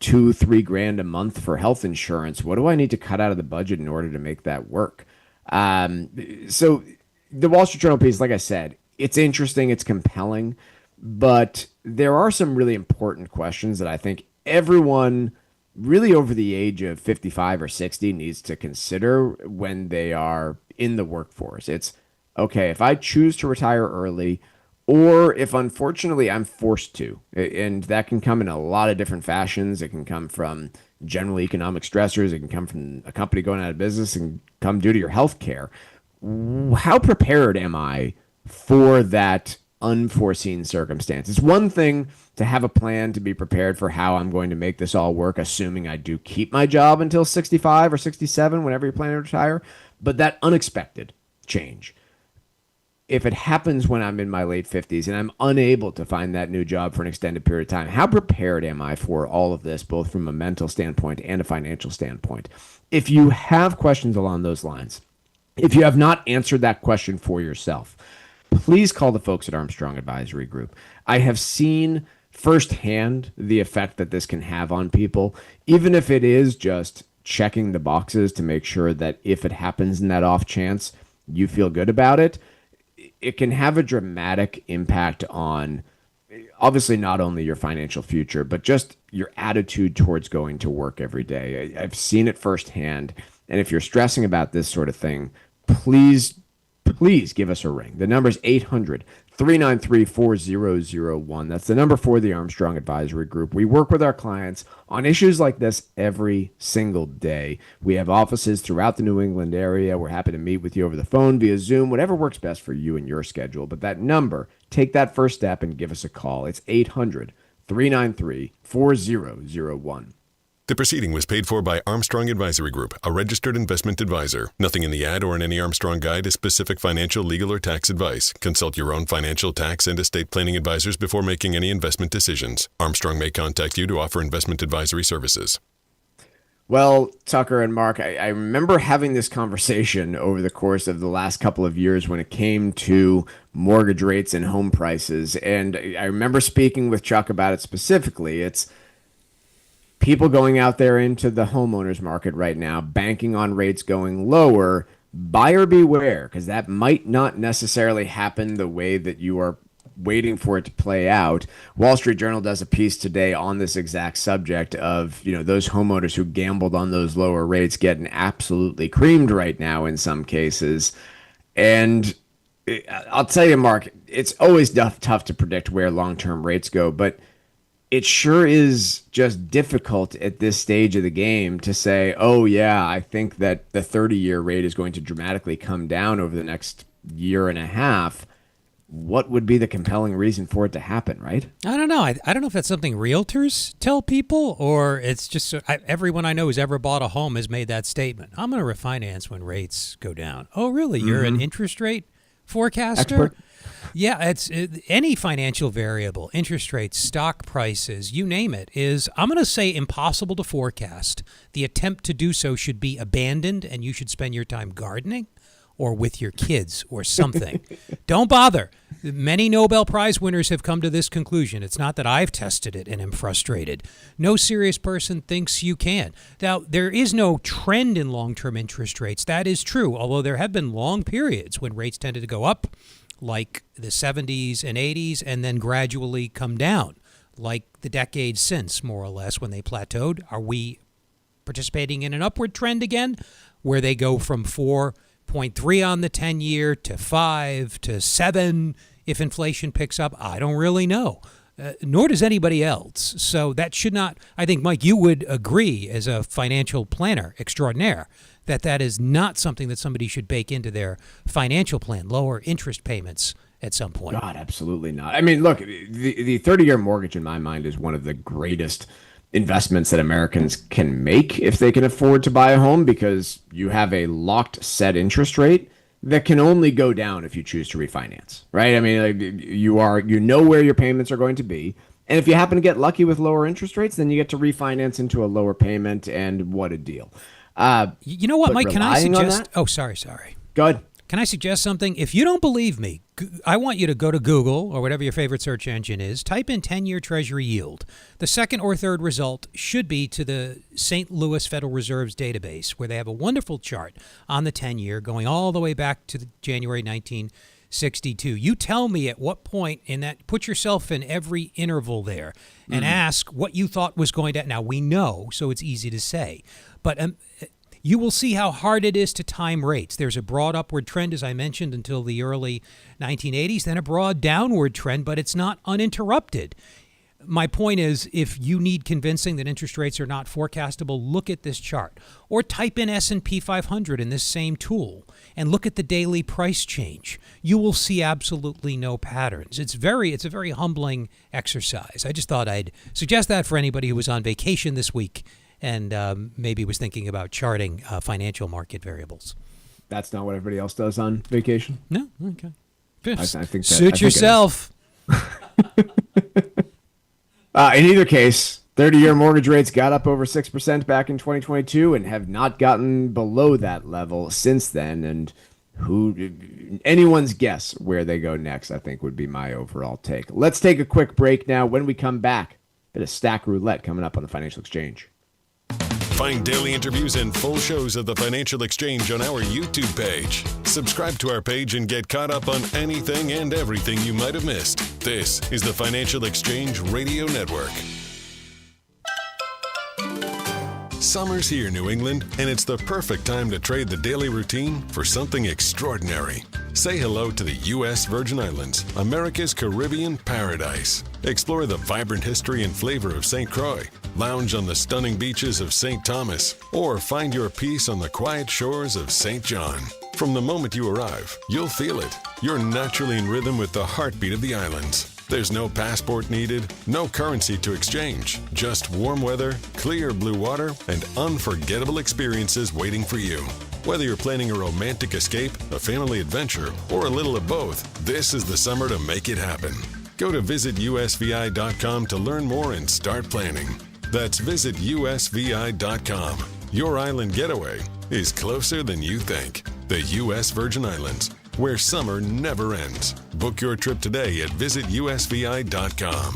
$2-3 grand a month for health insurance, what do I need to cut out of the budget in order to make that work? So the Wall Street Journal piece, like I said, it's interesting, it's compelling, but there are some really important questions that I think everyone really over the age of 55 or 60 needs to consider when they are in the workforce. It's, okay, if I choose to retire early, or if unfortunately I'm forced to, and that can come in a lot of different fashions. It can come from general economic stressors. It can come from a company going out of business and come due to your health care. How prepared am I for that unforeseen circumstance? It's one thing to have a plan to be prepared for how I'm going to make this all work, assuming I do keep my job until 65 or 67, whenever you're planning to retire. But that unexpected change, if it happens when I'm in my late 50s and I'm unable to find that new job for an extended period of time, how prepared am I for all of this, both from a mental standpoint and a financial standpoint? If you have questions along those lines, if you have not answered that question for yourself, please call the folks at Armstrong Advisory Group. I have seen firsthand the effect that this can have on people, even if it is just checking the boxes to make sure that if it happens in that off chance, you feel good about it. it can have a dramatic impact on, obviously, not only your financial future, but just your attitude towards going to work every day. I've seen it firsthand. And if you're stressing about this sort of thing, please give us a ring. The number is 800-393-4001. That's the number for the Armstrong Advisory Group. We work with our clients on issues like this every single day. We have offices throughout the New England area. We're happy to meet with you over the phone, via Zoom, whatever works best for you and your schedule. But that number, take that first step and give us a call. It's 800-393-4001. The proceeding was paid for by Armstrong Advisory Group, a registered investment advisor. Nothing in the ad or in any Armstrong guide is specific financial, legal, or tax advice. Consult your own financial, tax, and estate planning advisors before making any investment decisions. Armstrong may contact you to offer investment advisory services. Well, Tucker and Mark, I remember having this conversation over the course of the last couple of years when it came to mortgage rates and home prices. And I remember speaking with Chuck about it specifically. It's people going out there into the homeowners market right now, banking on rates going lower. Buyer beware, because that might not necessarily happen the way that you are waiting for it to play out. Wall Street Journal does a piece today on this exact subject of, those homeowners who gambled on those lower rates getting absolutely creamed right now in some cases. And I'll tell you, Mark, it's always tough to predict where long-term rates go, but it sure is just difficult at this stage of the game to say, oh, yeah, I think that the 30-year rate is going to dramatically come down over the next year and a half. What would be the compelling reason for it to happen, right? I don't know. I don't know if that's something realtors tell people, or it's just everyone I know who's ever bought a home has made that statement. I'm going to refinance when rates go down. Oh, really? You're an interest rate forecaster? Expert. Yeah, it's any financial variable, interest rates, stock prices, you name it, is, I'm going to say, impossible to forecast. The attempt to do so should be abandoned, and you should spend your time gardening or with your kids or something. Don't bother. Many Nobel Prize winners have come to this conclusion. It's not that I've tested it and am frustrated. No serious person thinks you can. Now, there is no trend in long-term interest rates. That is true, although there have been long periods when rates tended to go up, like the 70s and 80s, and then gradually come down, like the decades since, more or less, when they plateaued. Are we participating in an upward trend again, where they go from 4.3 on the 10-year to 5 to 7 if inflation picks up? I don't really know, nor does anybody else. So that should not, I think, Mike, you would agree as a financial planner extraordinaire that that is not something that somebody should bake into their financial plan, lower interest payments at some point. God, absolutely not. I mean, look, the 30-year mortgage in my mind is one of the greatest investments that Americans can make if they can afford to buy a home, because you have a locked set interest rate that can only go down if you choose to refinance, right? I mean, like, you know where your payments are going to be. And if you happen to get lucky with lower interest rates, then you get to refinance into a lower payment, and what a deal. You know what, Mike, can I suggest? Oh, sorry. Go ahead. Can I suggest something? If you don't believe me, I want you to go to Google or whatever your favorite search engine is, type in 10-year Treasury yield. The second or third result should be to the St. Louis Federal Reserve's database, where they have a wonderful chart on the 10-year going all the way back to January 1962. You tell me at what point in that, put yourself in every interval there and ask what you thought was going to. Now, we know, so it's easy to say, but you will see how hard it is to time rates. There's a broad upward trend, as I mentioned, until the early 1980s, then a broad downward trend, but it's not uninterrupted. My point is, if you need convincing that interest rates are not forecastable, look at this chart. Or type in S&P 500 in this same tool and look at the daily price change. You will see absolutely no patterns. It's a very humbling exercise. I just thought I'd suggest that for anybody who was on vacation this week and maybe was thinking about charting financial market variables. That's not what everybody else does on vacation? No? Okay. I think Suit yourself. In either case, 30-year mortgage rates got up over 6% back in 2022 and have not gotten below that level since then. And anyone's guess where they go next, I think, would be my overall take. Let's take a quick break now. When we come back, a bit of Stack Roulette coming up on the Financial Exchange. Find daily interviews and full shows of the Financial Exchange on our YouTube page. Subscribe to our page and get caught up on anything and everything you might have missed. This is the Financial Exchange Radio Network. Summer's here, New England, and it's the perfect time to trade the daily routine for something extraordinary. Say hello to the U.S. Virgin Islands, America's Caribbean paradise. Explore the vibrant history and flavor of St. Croix, lounge on the stunning beaches of St. Thomas, or find your peace on the quiet shores of St. John. From the moment you arrive, you'll feel it. You're naturally in rhythm with the heartbeat of the islands. There's no passport needed, no currency to exchange, just warm weather, clear blue water, and unforgettable experiences waiting for you. Whether you're planning a romantic escape, a family adventure, or a little of both, this is the summer to make it happen. Go to visitusvi.com to learn more and start planning. That's visitusvi.com. Your island getaway is closer than you think. The U.S. Virgin Islands, where summer never ends. Book your trip today at visitusvi.com.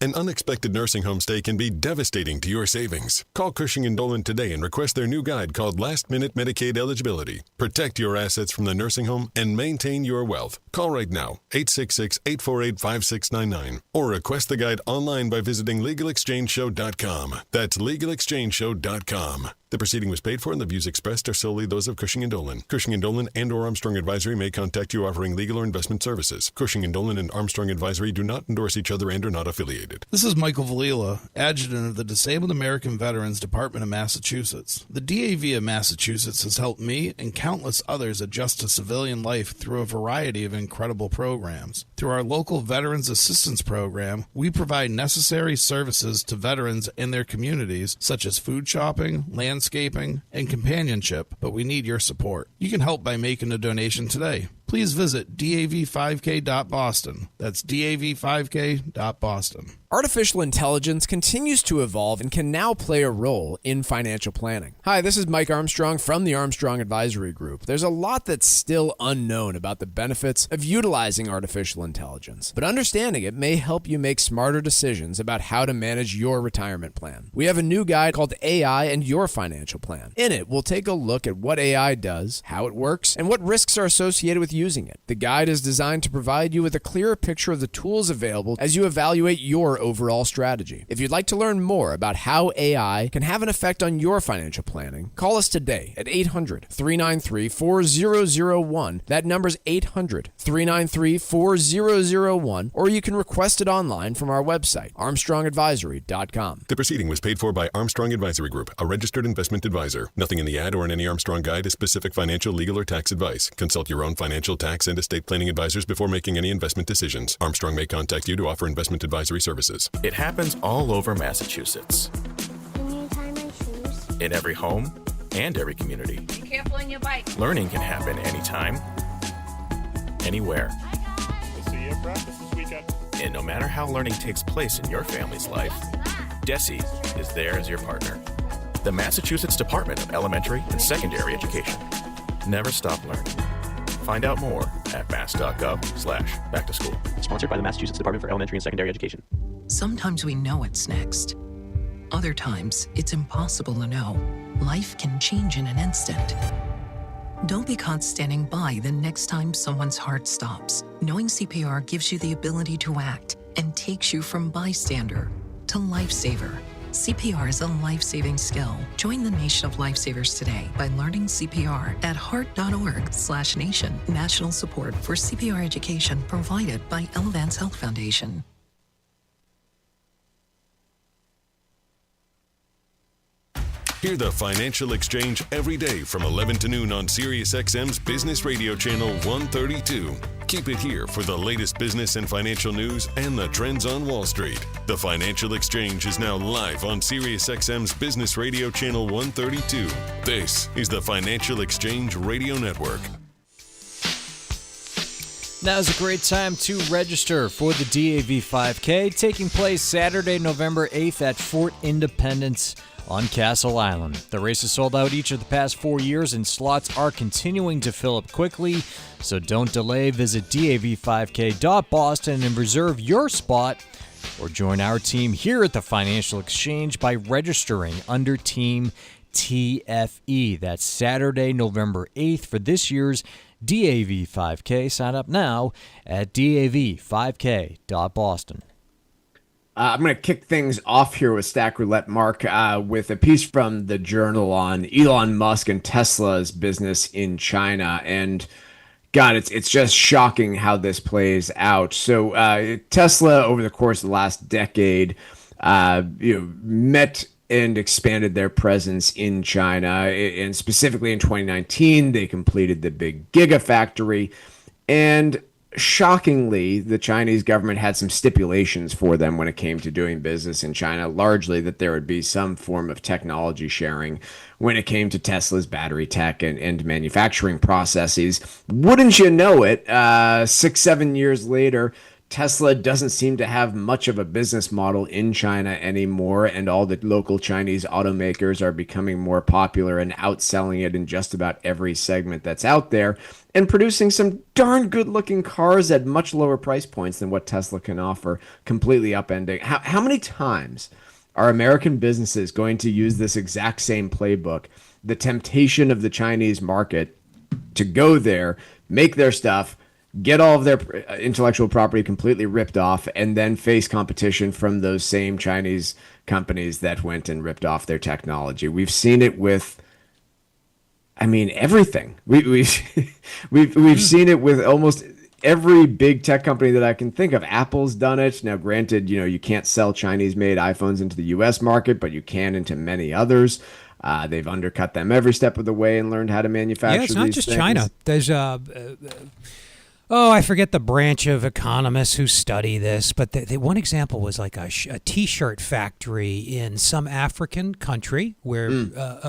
An unexpected nursing home stay can be devastating to your savings. Call Cushing & Dolan today and request their new guide called Last Minute Medicaid Eligibility. Protect your assets from the nursing home and maintain your wealth. Call right now, 866-848-5699, or request the guide online by visiting LegalExchangeShow.com. That's LegalExchangeShow.com. The proceeding was paid for and the views expressed are solely those of Cushing & Dolan. Cushing & Dolan and or Armstrong Advisory may contact you offering legal or investment services. Cushing & Dolan and Armstrong Advisory do not endorse each other and are not affiliated. This is Michael Valila, Adjutant of the Disabled American Veterans Department of Massachusetts. The DAV of Massachusetts has helped me and countless others adjust to civilian life through a variety of incredible programs. Through our local Veterans Assistance Program, we provide necessary services to veterans and their communities, such as food shopping, landscaping, and companionship, but we need your support. You can help by making a donation today. Please visit dav5k.boston. That's dav5k.boston. Artificial intelligence continues to evolve and can now play a role in financial planning. Hi, this is Mike Armstrong from the Armstrong Advisory Group. There's a lot that's still unknown about the benefits of utilizing artificial intelligence, but understanding it may help you make smarter decisions about how to manage your retirement plan. We have a new guide called AI and Your Financial Plan. In it, we'll take a look at what AI does, how it works, and what risks are associated with using it. The guide is designed to provide you with a clearer picture of the tools available as you evaluate your overall strategy. If you'd like to learn more about how AI can have an effect on your financial planning, call us today at 800-393-4001. That number's 800-393-4001, or you can request it online from our website, armstrongadvisory.com. The proceeding was paid for by Armstrong Advisory Group, a registered investment advisor. Nothing in the ad or in any Armstrong guide is specific financial, legal, or tax advice. Consult your own financial, tax, and estate planning advisors before making any investment decisions. Armstrong may contact you to offer investment advisory services. It happens all over Massachusetts. Can you tie my shoes? In every home and every community. Be careful on your bike. Learning can happen anytime, anywhere. We'll see you at practice this weekend. And no matter how learning takes place in your family's life, DESE is there as your partner. The Massachusetts Department of Elementary and Secondary Education. Never stop learning. Find out more at mass.gov/back-to-school. Sponsored by the Massachusetts Department for Elementary and Secondary Education. Sometimes we know what's next. Other times, it's impossible to know. Life can change in an instant. Don't be caught standing by the next time someone's heart stops. Knowing CPR gives you the ability to act and takes you from bystander to lifesaver. CPR is a life-saving skill. Join the nation of lifesavers today by learning CPR at heart.org/nation. National support for CPR education provided by Elevance Health Foundation. Hear the Financial Exchange every day from 11 to noon on SiriusXM's Business Radio Channel 132. Keep it here for the latest business and financial news and the trends on Wall Street. The Financial Exchange is now live on SiriusXM's Business Radio Channel 132. This is the Financial Exchange Radio Network. Now's a great time to register for the DAV 5K, taking place Saturday, November 8th at Fort Independence on Castle Island. The race has sold out each of the past 4 years, and slots are continuing to fill up quickly, so don't delay. Visit dav5k.boston and reserve your spot, or join our team here at the Financial Exchange by registering under Team TFE. That's Saturday, November 8th for this year's DAV 5K. Sign up now at dav5k.boston. I'm going to kick things off here with Stack Roulette, Mark, with a piece from the Journal on Elon Musk and Tesla's business in China. And God, it's just shocking how this plays out. So Tesla, over the course of the last decade, met and expanded their presence in China. And specifically in 2019, they completed the big Gigafactory. And shockingly, the Chinese government had some stipulations for them when it came to doing business in China, largely that there would be some form of technology sharing when it came to Tesla's battery tech and manufacturing processes. Wouldn't you know it, 6-7 years later, Tesla doesn't seem to have much of a business model in China anymore, and all the local Chinese automakers are becoming more popular and outselling it in just about every segment that's out there, and producing some darn good-looking cars at much lower price points than what Tesla can offer, completely upending. How many times are American businesses going to use this exact same playbook, the temptation of the Chinese market to go there, make their stuff, get all of their intellectual property completely ripped off, and then face competition from those same Chinese companies that went and ripped off their technology? We've seen it with, everything. We've seen it with almost every big tech company that I can think of. Apple's done it. Now, granted, you can't sell Chinese-made iPhones into the U.S. market, but you can into many others. They've undercut them every step of the way and learned how to manufacture. Yeah, it's not these just things. China. There's I forget the branch of economists who study this, but one example was like a T-shirt factory in some African country where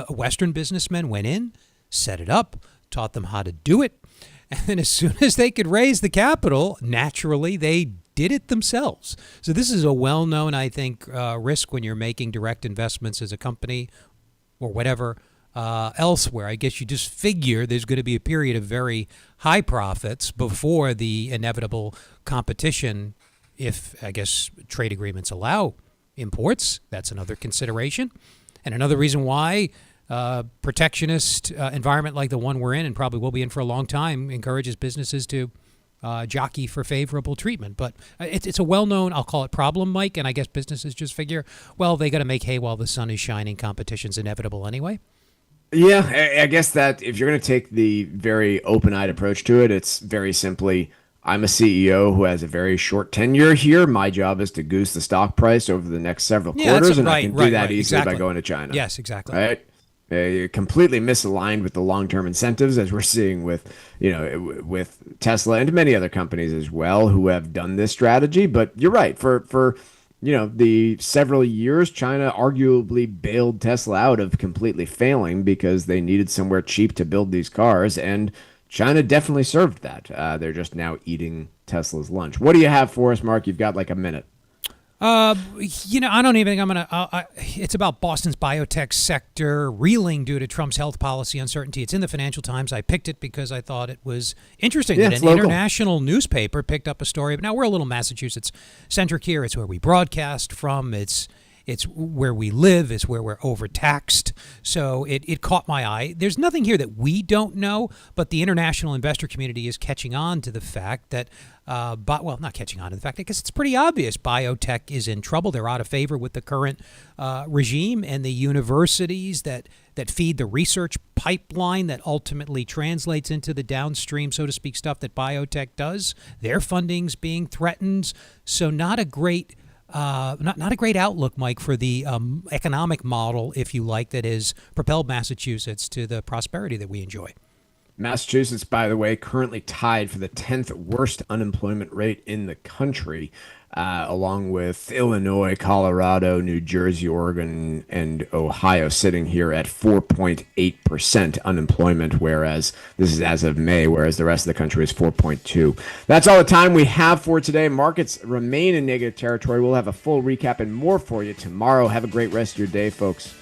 Western businessmen went in, set it up, taught them how to do it, and then as soon as they could raise the capital, naturally they did it themselves. So this is a well-known, I think, risk when you're making direct investments as a company or whatever. Elsewhere, I guess you just figure there's going to be a period of very high profits before the inevitable competition, if, I guess, trade agreements allow imports. That's another consideration. And another reason why protectionist environment like the one we're in, and probably will be in for a long time, encourages businesses to jockey for favorable treatment. But it's a well-known, I'll call it problem, Mike, and I guess businesses just figure, well, they got to make hay while the sun is shining. Competition's inevitable anyway. Yeah, I guess that if you're going to take the very open-eyed approach to it, it's very simply, I'm a CEO who has a very short tenure here. My job is to goose the stock price over the next several quarters, and I can do that easily by going to China. Yes, exactly. Right? Completely misaligned with the long-term incentives, as we're seeing with Tesla and many other companies as well who have done this strategy. But you're right. For the several years, China arguably bailed Tesla out of completely failing because they needed somewhere cheap to build these cars, and China definitely served that. They're just now eating Tesla's lunch. What do you have for us, Mark? You've got like a minute. I don't even think I'm going to... it's about Boston's biotech sector reeling due to Trump's health policy uncertainty. It's in the Financial Times. I picked it because I thought it was interesting that an international newspaper picked up a story. But now we're a little Massachusetts-centric here. It's where we broadcast from. It's where we live. It's where we're overtaxed. So it caught my eye. There's nothing here that we don't know, but the international investor community is catching on to the fact that not catching on to the fact, I guess it's pretty obvious. Biotech is in trouble. They're out of favor with the current regime, and the universities that feed the research pipeline that ultimately translates into the downstream, so to speak, stuff that biotech does. Their funding's being threatened. So not a great outlook, Mike, for the economic model, if you like, that has propelled Massachusetts to the prosperity that we enjoy. Massachusetts, by the way, currently tied for the 10th worst unemployment rate in the country, along with Illinois, Colorado, New Jersey, Oregon, and Ohio sitting here at 4.8% unemployment, whereas this is as of May, whereas the rest of the country is 4.2%. That's all the time we have for today. Markets remain in negative territory. We'll have a full recap and more for you tomorrow. Have a great rest of your day, folks.